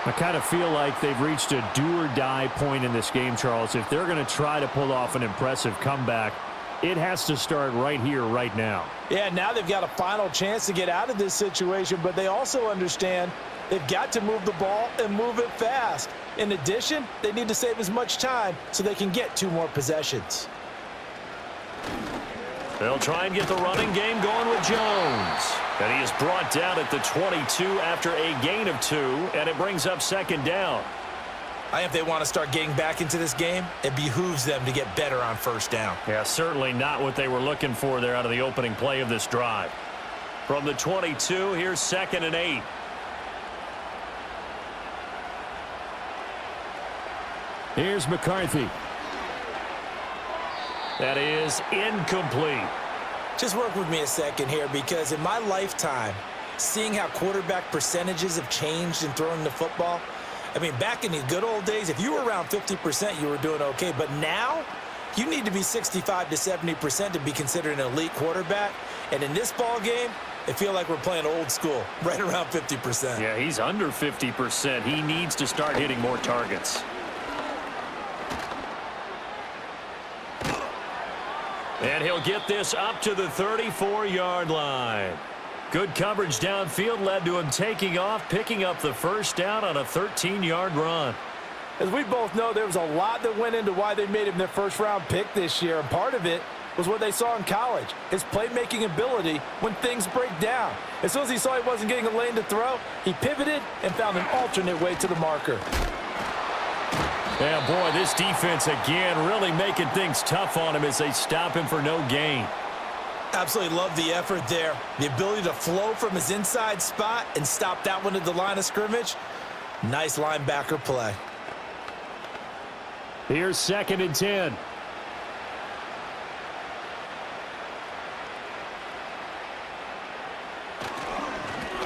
I kind of feel like they've reached a do-or-die point in this game, Charles. If they're going to try to pull off an impressive comeback, it has to start right here, right now. Yeah, now they've got a final chance to get out of this situation, but they also understand they've got to move the ball and move it fast. In addition, they need to save as much time so they can get 2 more possessions. They'll try and get the running game going with Jones. And he is brought down at the 22 after a gain of 2, and it brings up second down. I think if they want to start getting back into this game, it behooves them to get better on first down. Yeah, certainly not what they were looking for there out of the opening play of this drive. From the 22, here's 2nd and 8. Here's McCarthy. That is incomplete. Just work with me a second here, because in my lifetime, seeing how quarterback percentages have changed in throwing the football, I mean, back in the good old days, if you were around 50%, you were doing okay. But now, you need to be 65 to 70% to be considered an elite quarterback. And in this ball game, I feel like we're playing old school, right around 50%. Yeah, he's under 50%. He needs to start hitting more targets. And he'll get this up to the 34-yard line. Good coverage downfield led to him taking off, picking up the first down on a 13-yard run. As we both know, there was a lot that went into why they made him their first-round pick this year, and part of it was what they saw in college, his playmaking ability when things break down. As soon as he saw he wasn't getting a lane to throw, he pivoted and found an alternate way to the marker. Yeah, boy, this defense again really making things tough on him as they stop him for no gain. Absolutely love the effort there. The ability to flow from his inside spot and stop that one at the line of scrimmage. Nice linebacker play. Here's 2nd and 10.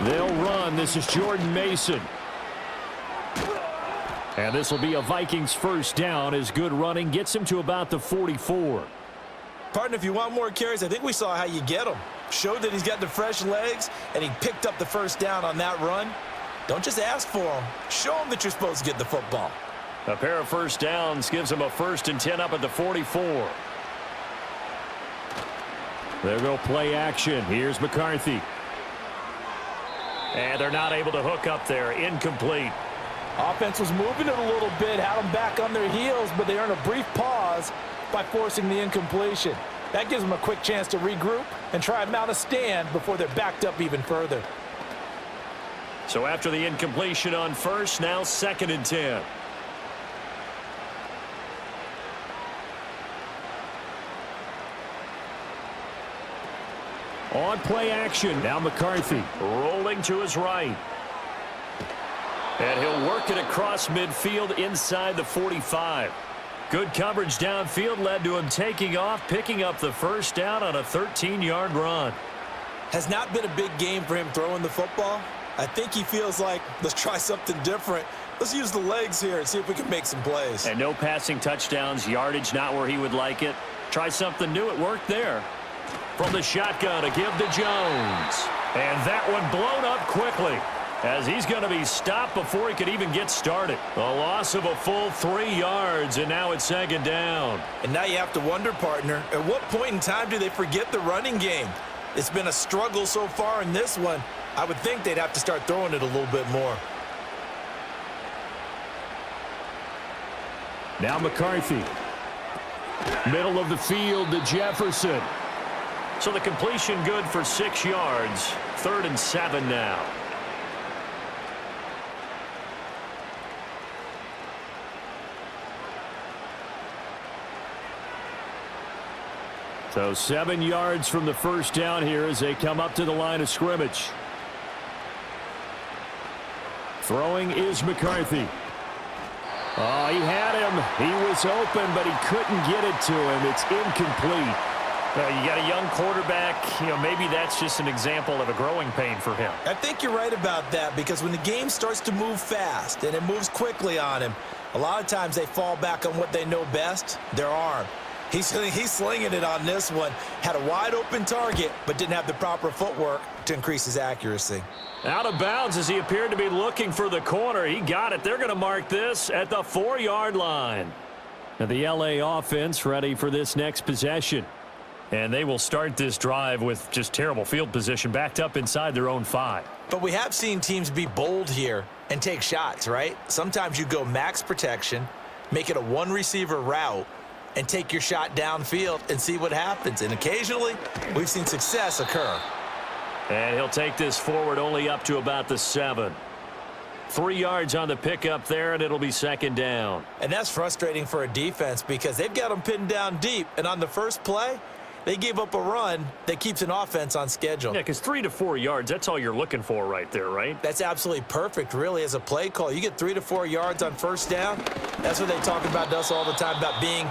They'll run. This is Jordan Mason. And this will be a Vikings first down as good running gets him to about the 44. Partner, if you want more carries, I think we saw how you get them. Showed that he's got the fresh legs, and he picked up the first down on that run. Don't just ask for them. Show them that you're supposed to get the football. A pair of first downs gives him a 1st and 10 up at the 44. There go play action. Here's McCarthy. And they're not able to hook up there. Incomplete. Offense was moving it a little bit, had them back on their heels, but they earned a brief pause by forcing the incompletion. That gives them a quick chance to regroup and try and mount a stand before they're backed up even further. So after the incompletion on first, now 2nd and 10. On play action, now McCarthy rolling to his right. And he'll work it across midfield inside the 45. Good coverage downfield led to him taking off, picking up the first down on a 13-yard run. Has not been a big game for him throwing the football. I think he feels like, let's try something different. Let's use the legs here and see if we can make some plays. And no passing touchdowns, yardage not where he would like it. Try something new. It worked there. From the shotgun, a give to Jones. And that one blown up quickly, as he's going to be stopped before he could even get started. A loss of a full 3 yards, and now it's second down. And now you have to wonder, partner, at what point in time do they forget the running game? It's been a struggle so far in this one. I would think they'd have to start throwing it a little bit more. Now McCarthy. Middle of the field to Jefferson. So the completion good for 6 yards. 3rd and 7 now. So 7 yards from the first down here as they come up to the line of scrimmage. Throwing is McCarthy. Oh, he had him. He was open, but he couldn't get it to him. It's incomplete. You got a young quarterback. Maybe that's just an example of a growing pain for him. I think you're right about that, because when the game starts to move fast and it moves quickly on him, a lot of times they fall back on what they know best, their arm. He's slinging it on this one. Had a wide open target, but didn't have the proper footwork to increase his accuracy. Out of bounds as he appeared to be looking for the corner. He got it. They're going to mark this at the 4-yard line. And the LA offense ready for this next possession. And they will start this drive with just terrible field position, backed up inside their own 5. But we have seen teams be bold here and take shots, right? Sometimes you go max protection, make it a one-receiver route, and take your shot downfield and see what happens. And occasionally, we've seen success occur. And he'll take this forward only up to about the 7. 3 yards on the pickup there, and it'll be second down. And that's frustrating for a defense, because they've got them pinned down deep. And on the first play, they gave up a run that keeps an offense on schedule. Yeah, because 3 to 4 yards, that's all you're looking for right there, right? That's absolutely perfect, really, as a play call. You get 3 to 4 yards on first down. That's what they talk about to us all the time, about being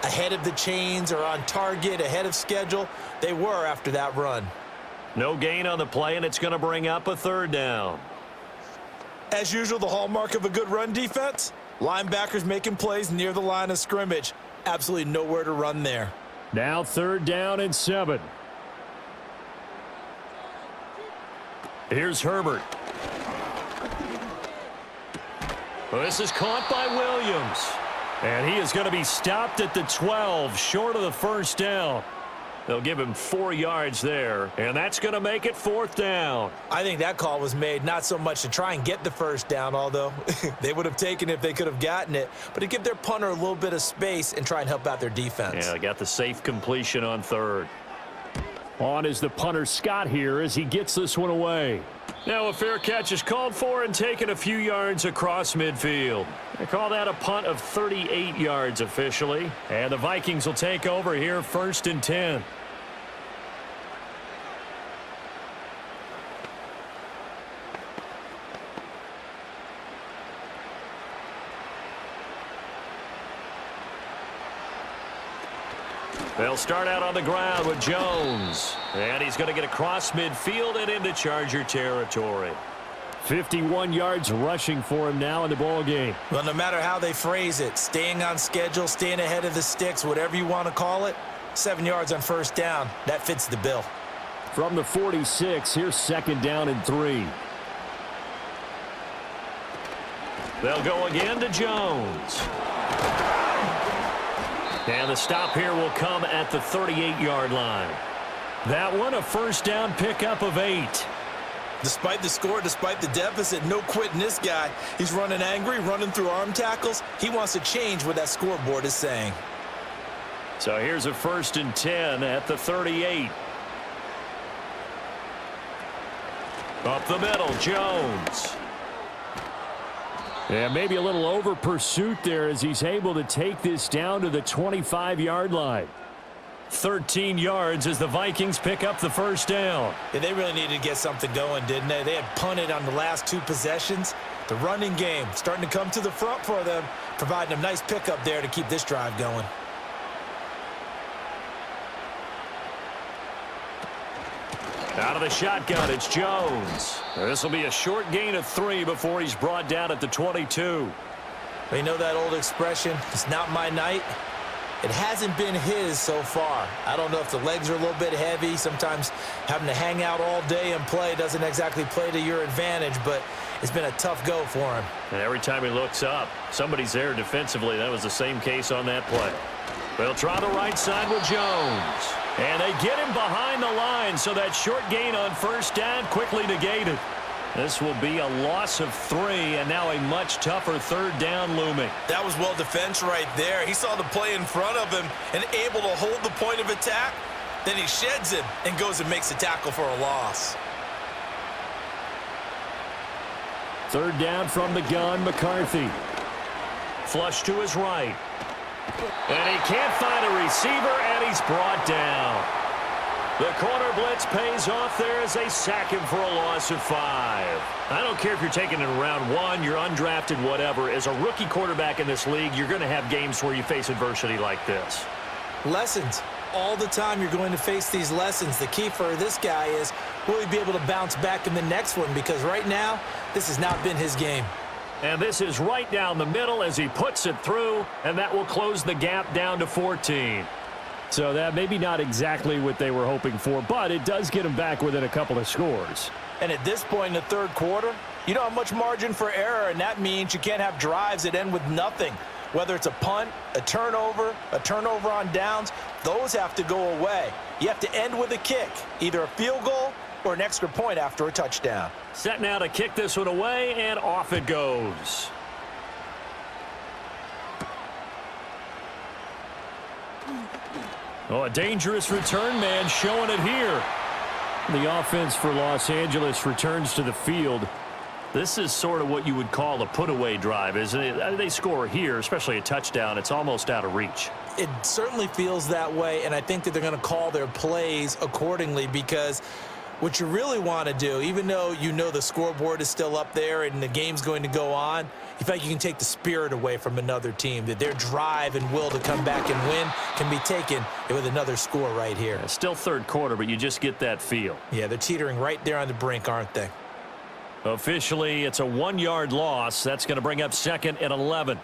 ahead of the chains or on target, ahead of schedule. They were after that run. No gain on the play, and it's going to bring up a 3rd down. As usual, the hallmark of a good run defense, linebackers making plays near the line of scrimmage. Absolutely nowhere to run there. Now 3rd down and 7. Here's Herbert. Well, this is caught by Williams. And he is going to be stopped at the 12, short of the first down. They'll give him 4 yards there, and that's going to make it 4th down. I think that call was made not so much to try and get the first down, although they would have taken it if they could have gotten it, but to give their punter a little bit of space and try and help out their defense. Yeah, they got the safe completion on 3rd. On is the punter Scott here as he gets this one away. Now a fair catch is called for and taken a few yards across midfield. They call that a punt of 38 yards officially. And the Vikings will take over here 1st and 10. They'll start out on the ground with Jones. And he's going to get across midfield and into Charger territory. 51 yards rushing for him now in the ball game. Well, no matter how they phrase it, staying on schedule, staying ahead of the sticks, whatever you want to call it, 7 yards on first down, that fits the bill. From the 46, here's 2nd down and 3. They'll go again to Jones. And the stop here will come at the 38-yard line. That one, a first down pickup of 8. Despite the score, despite the deficit, no quitting this guy. He's running angry, running through arm tackles. He wants to change what that scoreboard is saying. So here's a 1st and 10 at the 38. Up the middle, Jones. And maybe a little over pursuit there as he's able to take this down to the 25-yard line. 13 yards as the Vikings pick up the first down. Yeah, they really needed to get something going, didn't they? They had punted on the last 2 possessions. The running game starting to come to the front for them, providing a nice pickup there to keep this drive going. Out of the shotgun, it's Jones. This will be a short gain of 3 before he's brought down at the 22. We know that old expression, it's not my night. It hasn't been his so far. I don't know if the legs are a little bit heavy. Sometimes having to hang out all day and play doesn't exactly play to your advantage, but it's been a tough go for him. And every time he looks up, somebody's there defensively. That was the same case on that play. They'll try the right side with Jones. And they get him behind the line, so that short gain on first down quickly negated. This will be a loss of 3, and now a much tougher third down looming. That was well defense right there. He saw the play in front of him and able to hold the point of attack. Then he sheds him and goes and makes a tackle for a loss. Third down from the gun, McCarthy. Flush to his right. And he can't find a receiver, and he's brought down. The corner blitz pays off there as they sack him for a loss of 5. I don't care if you're taking it in round 1, you're undrafted, whatever. As a rookie quarterback in this league, you're going to have games where you face adversity like this. Lessons. All the time you're going to face these lessons. The key for this guy is, will he be able to bounce back in the next one? Because right now, this has not been his game. And this is right down the middle as he puts it through, and that will close the gap down to 14. So that maybe not exactly what they were hoping for, but it does get them back within a couple of scores. And at this point in the third quarter, you don't have much margin for error, and that means you can't have drives that end with nothing. Whether it's a punt, a turnover on downs, those have to go away. You have to end with a kick, either a field goal or an extra point after a touchdown. Set now to kick this one away, and off it goes. Oh, a dangerous return man showing it here. The offense for Los Angeles returns to the field. This is sort of what you would call a put-away drive, isn't it? They score here, especially a touchdown. It's almost out of reach. It certainly feels that way, and I think that they're going to call their plays accordingly, because what you really want to do, even though you know the scoreboard is still up there and the game's going to go on, you feel like you can take the spirit away from another team, that their drive and will to come back and win can be taken with another score right here. It's still third quarter, but you just get that feel. Yeah, they're teetering right there on the brink, aren't they? Officially, it's a 1-yard loss. That's going to bring up 2nd and 11.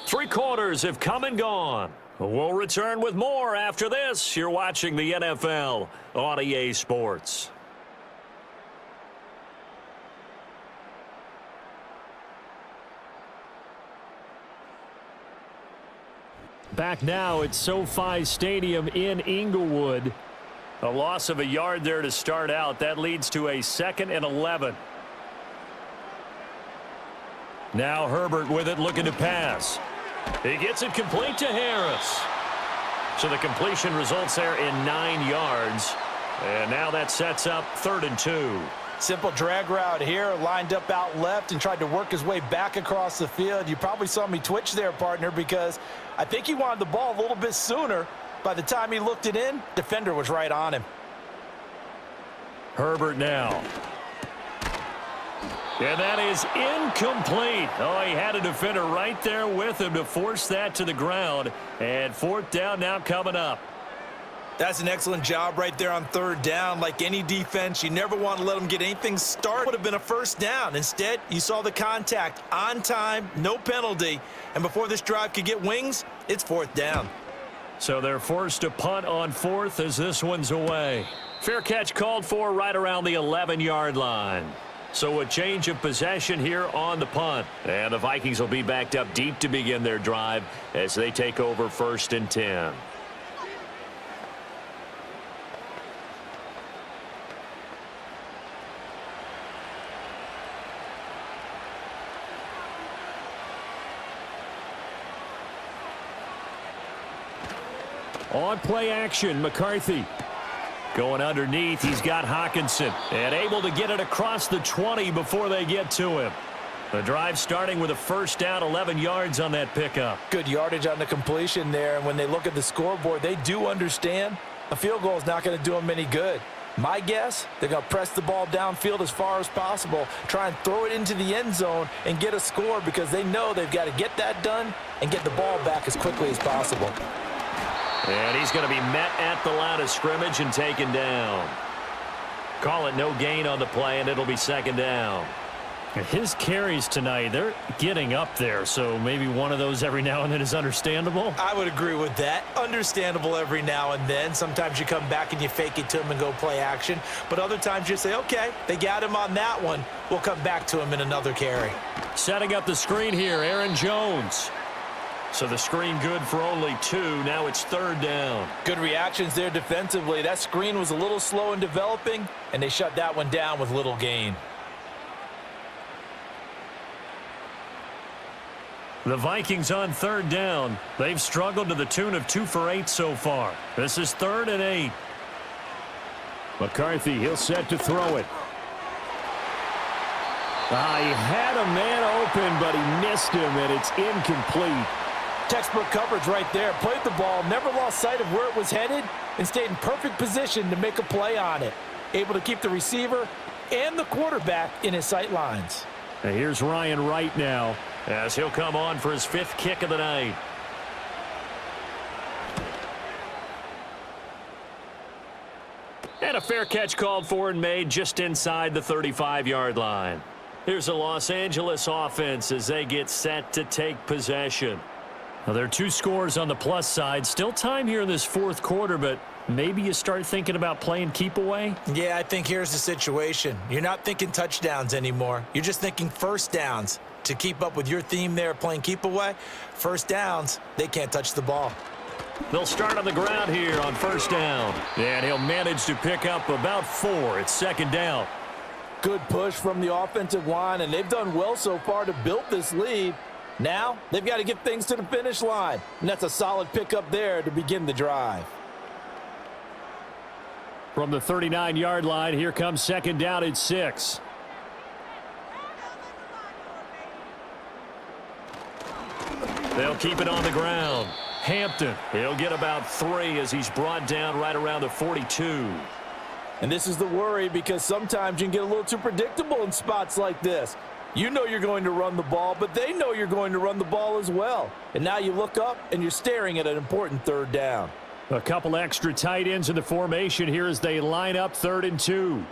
3 quarters have come and gone. We'll return with more after this. You're watching the NFL on EA Sports. Back now at SoFi Stadium in Inglewood. A loss of a yard there to start out. That leads to a 2nd and 11. Now Herbert with it, looking to pass. He gets it complete to Harris. So the completion results there in 9 yards. And now that sets up 3rd and 2. Simple drag route here, lined up out left and tried to work his way back across the field. You probably saw me twitch there, partner, because I think he wanted the ball a little bit sooner. By the time he looked it in, defender was right on him. Herbert now. And that is incomplete. Oh, he had a defender right there with him to force that to the ground. And 4th down now coming up. That's an excellent job right there on 3rd down. Like any defense, you never want to let them get anything started. Would have been a 1st down. Instead, you saw the contact on time, no penalty. And before this drive could get wings, it's 4th down. So they're forced to punt on 4th as this one's away. Fair catch called for right around the 11-yard line. So a change of possession here on the punt. And the Vikings will be backed up deep to begin their drive as they take over 1st and 10. On play action, McCarthy. Going underneath, he's got Hawkinson. And able to get it across the 20 before they get to him. The drive starting with a 1st down, 11 yards on that pickup. Good yardage on the completion there. And when they look at the scoreboard, they do understand a field goal is not going to do them any good. My guess, they're going to press the ball downfield as far as possible, try and throw it into the end zone and get a score because they know they've got to get that done and get the ball back as quickly as possible. And he's going to be met at the line of scrimmage and taken down. Call it no gain on the play, and it'll be second down. His carries tonight, they're getting up there, so maybe one of those every now and then is understandable. I would agree with that. Understandable every now and then. Sometimes you come back and you fake it to him and go play action. But other times you say, okay, they got him on that one. We'll come back to him in another carry. Setting up the screen here, Aaron Jones. So the screen good for only 2. Now it's third down. Good reactions there defensively. That screen was a little slow in developing, and they shut that one down with little gain. The Vikings on third down. They've struggled to the tune of 2 for 8 so far. This is 3rd and 8. McCarthy, he'll set to throw it. He had a man open, but he missed him, and it's incomplete. Textbook coverage right there. Played the ball, never lost sight of where it was headed, and stayed in perfect position to make a play on it. Able to keep the receiver and the quarterback in his sight lines. And here's Ryan Wright now, as he'll come on for his 5th kick of the night. And a fair catch called for and made just inside the 35-yard line. Here's a Los Angeles offense as they get set to take possession. Now, there are 2 scores on the plus side. Still time here in this 4th quarter, but maybe you start thinking about playing keep away? Yeah, I think here's the situation. You're not thinking touchdowns anymore. You're just thinking first downs. To keep up with your theme there, playing keep away, first downs, they can't touch the ball. They'll start on the ground here on first down. And he'll manage to pick up about 4. It's second down. Good push from the offensive line, and they've done well so far to build this lead. Now, they've got to get things to the finish line, and that's a solid pickup there to begin the drive. From the 39-yard line, here comes second down at 6. They'll keep it on the ground. Hampton, he'll get about 3 as he's brought down right around the 42. And this is the worry because sometimes you can get a little too predictable in spots like this. You know you're going to run the ball, but they know you're going to run the ball as well. And now you look up and you're staring at an important third down. A couple extra tight ends in the formation here as they line up 3rd and 2.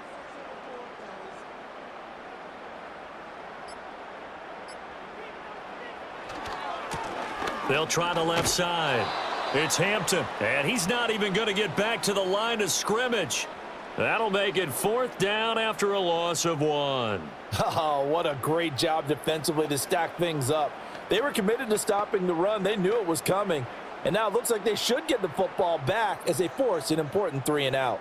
They'll try the left side. It's Hampton, and he's not even going to get back to the line of scrimmage. That'll make it 4th down after a loss of 1. Oh, what a great job defensively to stack things up. They were committed to stopping the run. They knew it was coming. And now it looks like they should get the football back as they force an important 3 and out.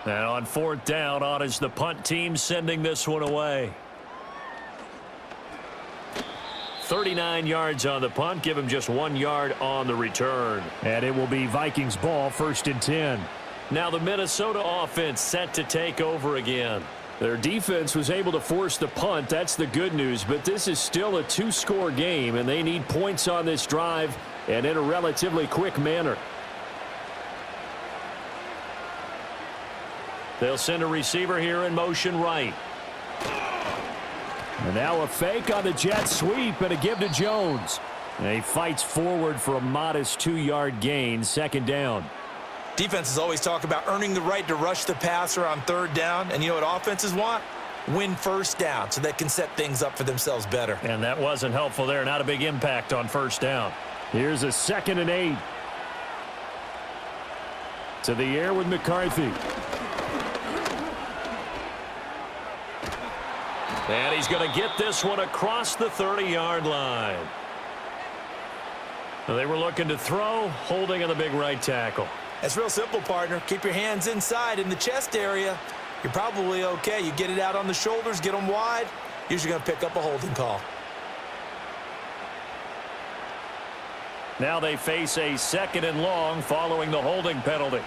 And on 4th down, on is the punt team sending this one away. 39 yards on the punt, give him just 1 yard on the return. And it will be Vikings ball, 1st and 10. Now the Minnesota offense set to take over again. Their defense was able to force the punt. That's the good news, but this is still a 2-score game, and they need points on this drive and in a relatively quick manner. They'll send a receiver here in motion right. And now a fake on the jet sweep and a give to Jones. And he fights forward for a modest 2-yard gain, second down. Defenses always talk about earning the right to rush the passer on 3rd down. And you know what offenses want? Win first down so they can set things up for themselves better. And that wasn't helpful there. Not a big impact on first down. Here's a 2nd and 8. To the air with McCarthy. And he's going to get this one across the 30-yard line. They were looking to throw, holding on the big right tackle. It's real simple, partner. Keep your hands inside in the chest area. You're probably okay. You get it out on the shoulders, get them wide. Usually going to pick up a holding call. Now they face a 2nd and long following the holding penalty.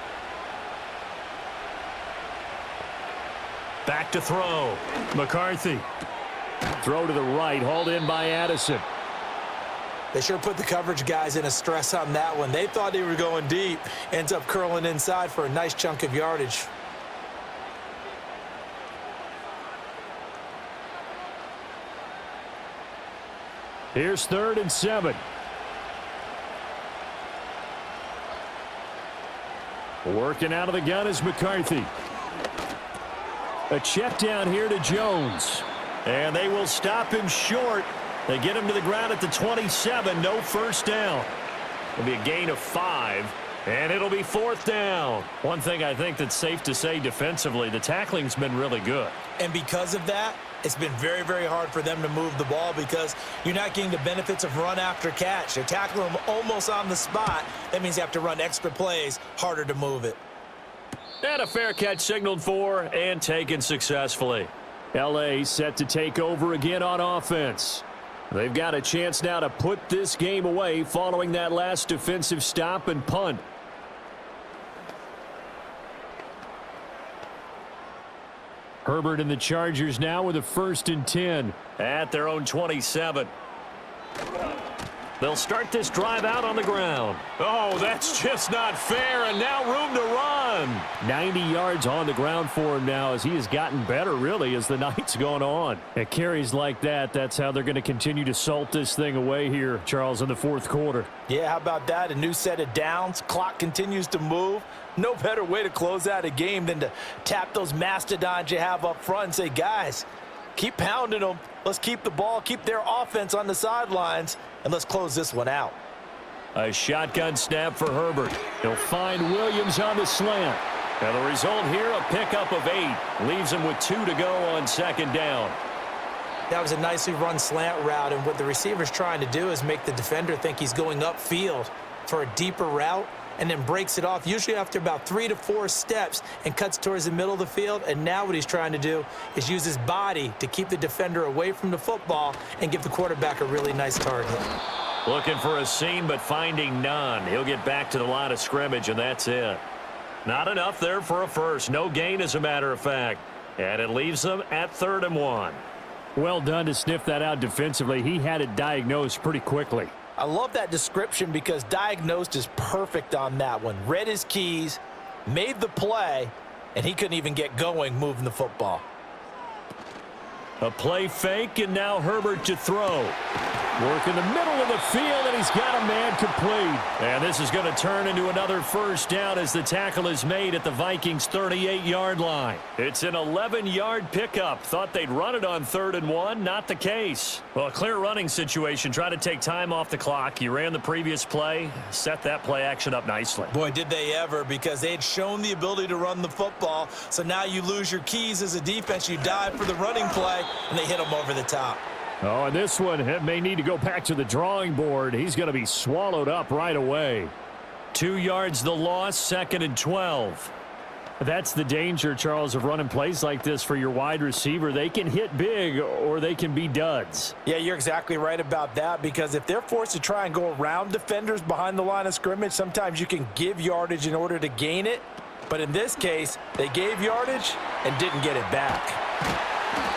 Back to throw. McCarthy. Throw to the right, hauled in by Addison. They sure put the coverage guys in a stress on that one. They thought they were going deep. Ends up curling inside for a nice chunk of yardage. Here's 3rd and 7. Working out of the gun is McCarthy. A check down here to Jones. And they will stop him short. They get him to the ground at the 27. No first down. It'll be a gain of 5. And it'll be 4th down. One thing I think that's safe to say defensively, the tackling's been really good. And because of that, it's been very, very hard for them to move the ball because you're not getting the benefits of run after catch. They're tackling them almost on the spot. That means you have to run extra plays, harder to move it. And a fair catch signaled for and taken successfully. L.A. set to take over again on offense. They've got a chance now to put this game away following that last defensive stop and punt. Herbert and the Chargers now with a 1st and 10 at their own 27. They'll start this drive out on the ground. Oh, that's just not fair, and now room to run. 90 yards on the ground for him now as he has gotten better, really, as the night's gone on. At carries like that, that's how they're going to continue to salt this thing away here, Charles, in the 4th quarter. Yeah, how about that? A new set of downs. Clock continues to move. No better way to close out a game than to tap those mastodons you have up front and say, guys, keep pounding them. Let's keep the ball, keep their offense on the sidelines, and let's close this one out. A shotgun snap for Herbert. He'll find Williams on the slant. And the result here, a pickup of 8. Leaves him with 2 to go on 2nd down. That was a nicely run slant route, and what the receiver's trying to do is make the defender think he's going upfield for a deeper route, and then breaks it off, usually after about 3 to 4 steps, and cuts towards the middle of the field. And now what he's trying to do is use his body to keep the defender away from the football and give the quarterback a really nice target. Looking for a seam, but finding none. He'll get back to the line of scrimmage, and that's it. Not enough there for a first. No gain, as a matter of fact. And it leaves them at 3rd and 1. Well done to sniff that out defensively. He had it diagnosed pretty quickly. I love that description because diagnosed is perfect on that one. Read his keys, made the play, and he couldn't even get going moving the football. A play fake, and now Herbert to throw. Work in the middle of the field, and he's got a man complete. And this is going to turn into another 1st down as the tackle is made at the Vikings' 38-yard line. It's an 11-yard pickup. Thought they'd run it on 3rd and 1. Not the case. Well, a clear running situation. Try to take time off the clock. You ran the previous play. Set that play action up nicely. Boy, did they ever, because they had shown the ability to run the football. So now you lose your keys as a defense. You dive for the running play, and they hit them over the top. Oh, and this one may need to go back to the drawing board. He's going to be swallowed up right away. 2 yards the loss, 2nd and 12. That's the danger, Charles, of running plays like this for your wide receiver. They can hit big or they can be duds. Yeah, you're exactly right about that, because if they're forced to try and go around defenders behind the line of scrimmage, sometimes you can give yardage in order to gain it. But in this case, they gave yardage and didn't get it back.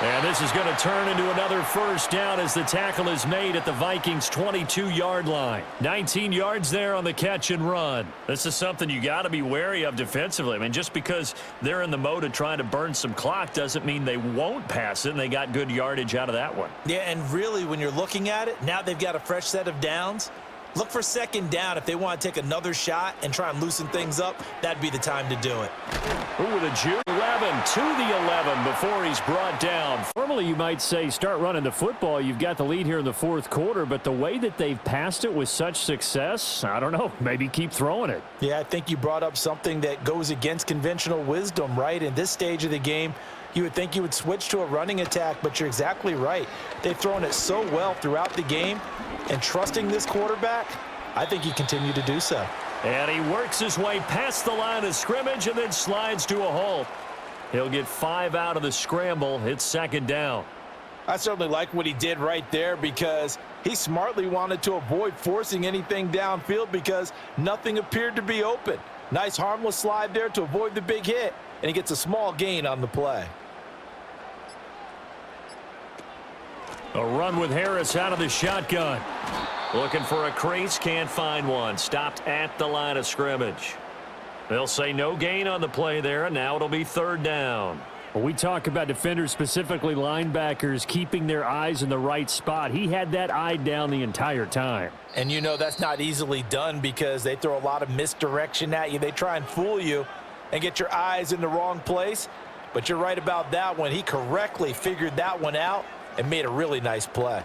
And this is going to turn into another 1st down as the tackle is made at the Vikings' 22-yard line. 19 yards there on the catch and run. This is something you got to be wary of defensively. I mean, just because they're in the mode of trying to burn some clock doesn't mean they won't pass it, and they got good yardage out of that one. Yeah, and really, when you're looking at it, now they've got a fresh set of downs. Look for 2nd down. If they want to take another shot and try and loosen things up, that'd be the time to do it. Ooh, the Jew 11 to the 11 before he's brought down. Formally, you might say start running the football. You've got the lead here in the 4th quarter, but the way that they've passed it with such success, I don't know, maybe keep throwing it. Yeah, I think you brought up something that goes against conventional wisdom, right? In this stage of the game, you would think you would switch to a running attack, but you're exactly right. They've thrown it so well throughout the game, and trusting this quarterback, I think he continued to do so. And he works his way past the line of scrimmage and then slides to a halt. He'll get 5 out of the scramble. It's 2nd down. I certainly like what he did right there, because he smartly wanted to avoid forcing anything downfield because nothing appeared to be open. Nice harmless slide there to avoid the big hit, and he gets a small gain on the play. A run with Harris out of the shotgun. Looking for a crease, can't find one. Stopped at the line of scrimmage. They'll say no gain on the play there, and now it'll be third down. Well, we talk about defenders, specifically linebackers, keeping their eyes in the right spot. He had that eye down the entire time. And you know that's not easily done because they throw a lot of misdirection at you. They try and fool you and get your eyes in the wrong place. But you're right about that one. He correctly figured that one out and made a really nice play.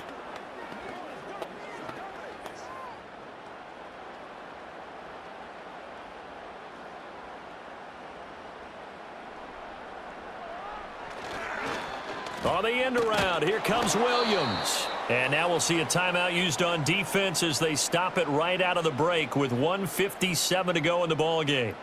On the end around, here comes Williams. And now we'll see a timeout used on defense as they stop it right out of the break with 1:57 to go in the ball game.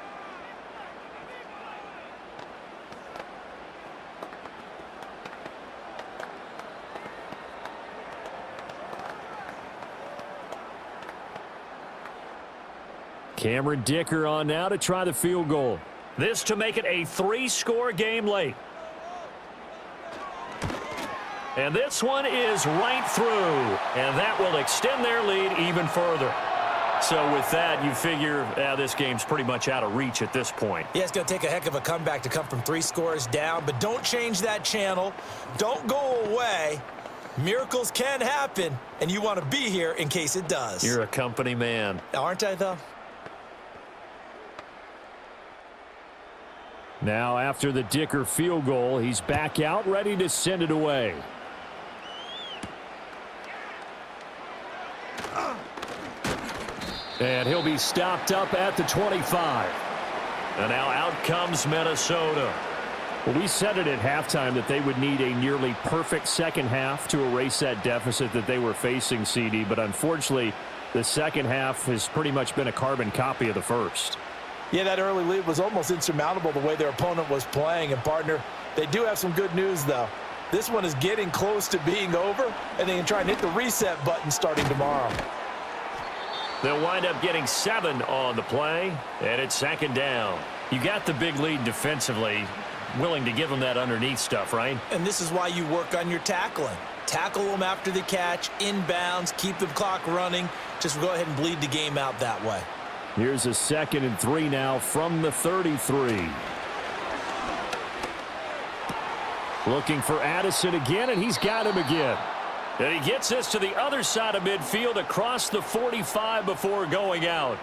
Cameron Dicker on now to try the field goal. This to make it a 3-score game late. And this one is right through. And that will extend their lead even further. So with that, you figure this game's pretty much out of reach at this point. Yeah, it's going to take a heck of a comeback to come from 3 scores down. But don't change that channel. Don't go away. Miracles can happen. And you want to be here in case it does. You're a company man. Aren't I, though? Now after the Dicker field goal, he's back out ready to send it away. And he'll be stopped up at the 25. And now out comes Minnesota. Well, we said it at halftime that they would need a nearly perfect second half to erase that deficit that they were facing, CD. But unfortunately, the second half has pretty much been a carbon copy of the first. Yeah, that early lead was almost insurmountable the way their opponent was playing. And, partner, they do have some good news, though. This one is getting close to being over, and they can try and hit the reset button starting tomorrow. They'll wind up getting 7 on the play, and it's second down. You got the big lead defensively, willing to give them that underneath stuff, right? And this is why you work on your tackling. Tackle them after the catch, inbounds, keep the clock running. Just go ahead and bleed the game out that way. Here's a 2nd and 3 now from the 33. Looking for Addison again, and he's got him again. And he gets this to the other side of midfield across the 45 before going out.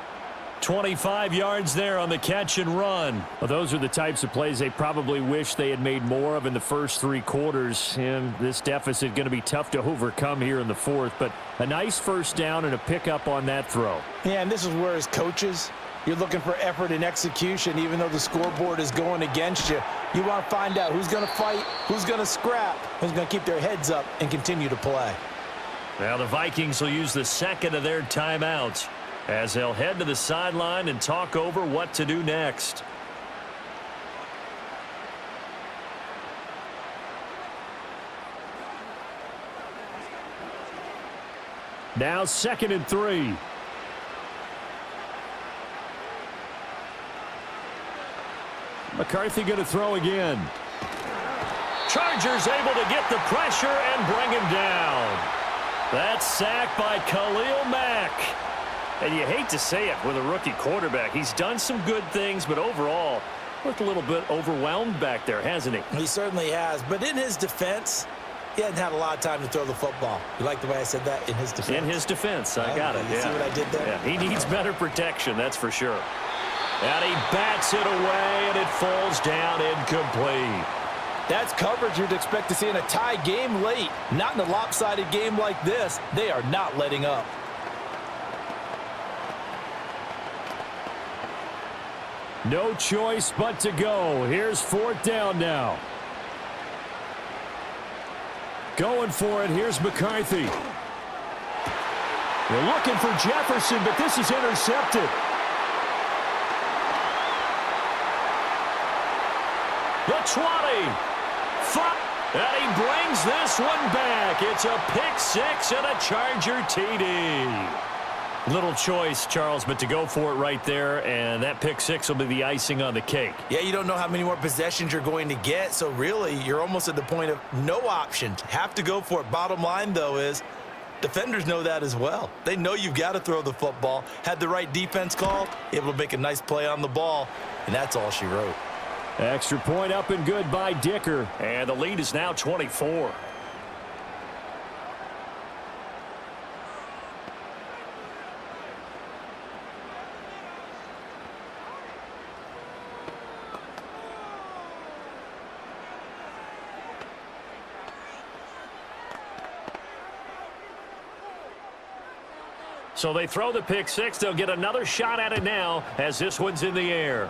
25 yards there on the catch and run. Well, those are the types of plays they probably wish they had made more of in the first 3 quarters. And this deficit going to be tough to overcome here in the 4th. But a nice first down and a pickup on that throw. Yeah, and this is where as coaches, you're looking for effort and execution. Even though the scoreboard is going against you, you want to find out who's going to fight, who's going to scrap, who's going to keep their heads up and continue to play. Now the Vikings will use the 2nd of their timeouts as they'll head to the sideline and talk over what to do next. Now 2nd and 3. McCarthy going to throw again. Chargers able to get the pressure and bring him down. That's sacked by Khalil Mack. And you hate to say it with a rookie quarterback. He's done some good things, but overall, looked a little bit overwhelmed back there, hasn't he? He certainly has. But in his defense, he hasn't had a lot of time to throw the football. You like the way I said that? In his defense? In his defense. I got it. You see what I did there? Yeah, he needs better protection, that's for sure. And he bats it away, and it falls down incomplete. That's coverage you'd expect to see in a tie game late. Not in a lopsided game like this. They are not letting up. No choice but to go. Here's 4th down now. Going for it. Here's McCarthy. They're looking for Jefferson, but this is intercepted. The 20. And he brings this one back. It's a pick 6 and a Charger TD. Little choice, Charles, but to go for it right there, and that pick 6 will be the icing on the cake. Yeah, you don't know how many more possessions you're going to get, so really you're almost at the point of no options. Have to go for it. Bottom line, though, is Defenders know that as well. They know you've got to throw the football. Had the right defense call, able to make a nice play on the ball, and that's all she wrote. Extra point up and good by Dicker. And the lead is now 24. So they throw the pick six. They'll get another shot at it now as this one's in the air.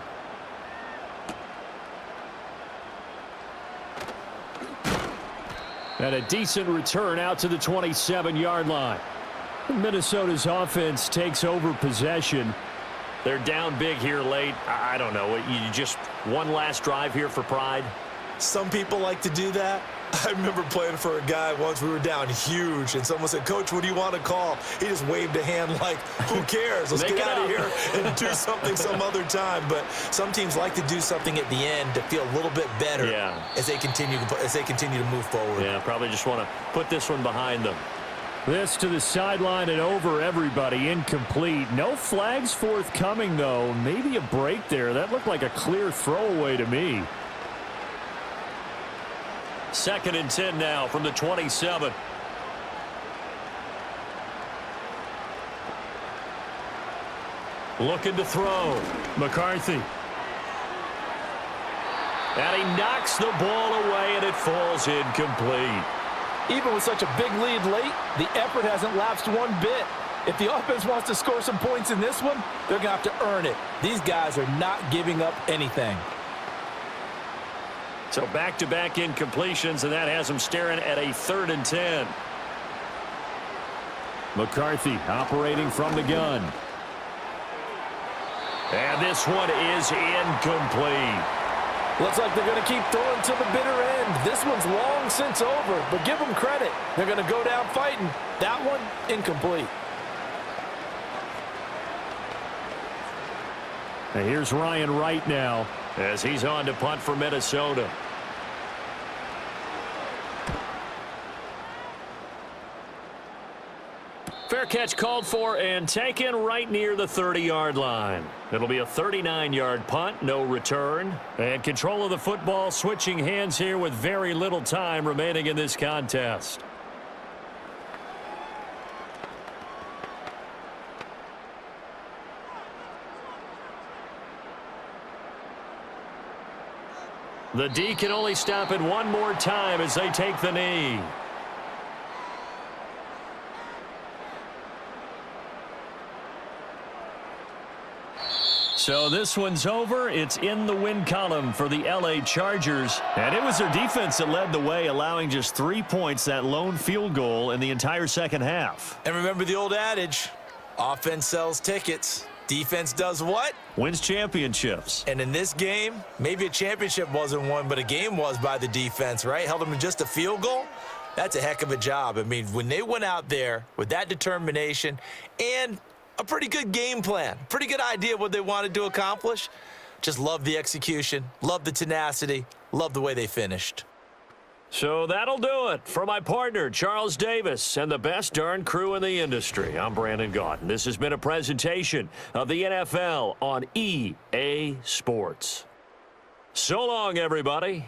And a decent return out to the 27-yard line. Minnesota's offense takes over possession. They're down big here late. I don't know. You just one last drive here for pride? Some people like to do that. I remember playing for a guy once. We were down huge, and someone said, "Coach, what do you want to call?" He just waved a hand like, who cares? Let's get out of here and do something some other time. But some teams like to do something at the end to feel a little bit better as they continue to move forward. Yeah, probably just want to put this one behind them. This to the sideline and over everybody. Incomplete. No flags forthcoming, though. Maybe a break there. That looked like a clear throwaway to me. 2nd and 10 now from the 27. Looking to throw. McCarthy. And he knocks the ball away, and it falls incomplete. Even with such a big lead late, the effort hasn't lapsed one bit. If the offense wants to score some points in this one, they're going to have to earn it. These guys are not giving up anything. So back-to-back incompletions, and that has them staring at a 3rd and 10. McCarthy operating from the gun. And this one is incomplete. Looks like they're going to keep throwing to the bitter end. This one's long since over, but give them credit. They're going to go down fighting. That one, incomplete. And here's Ryan Wright now as he's on to punt for Minnesota. Fair catch called for and taken right near the 30-yard line. It'll be a 39-yard punt, no return. And control of the football switching hands here with very little time remaining in this contest. The D can only stop it one more time as they take the knee. So this one's over. It's in the win column for the LA Chargers. And it was their defense that led the way, allowing just 3 points, that lone field goal in the entire second half. And remember the old adage, offense sells tickets. Defense does what? Wins championships. And in this game, maybe a championship wasn't won, but a game was by the defense, right? Held them to just a field goal. That's a heck of a job. I mean, when they went out there with that determination and a pretty good game plan, pretty good idea what they wanted to accomplish, just love the execution, love the tenacity, love the way they finished. So that'll do it for my partner, Charles Davis, and the best darn crew in the industry. I'm Brandon Gaudin. This has been a presentation of the NFL on EA Sports. So long, everybody.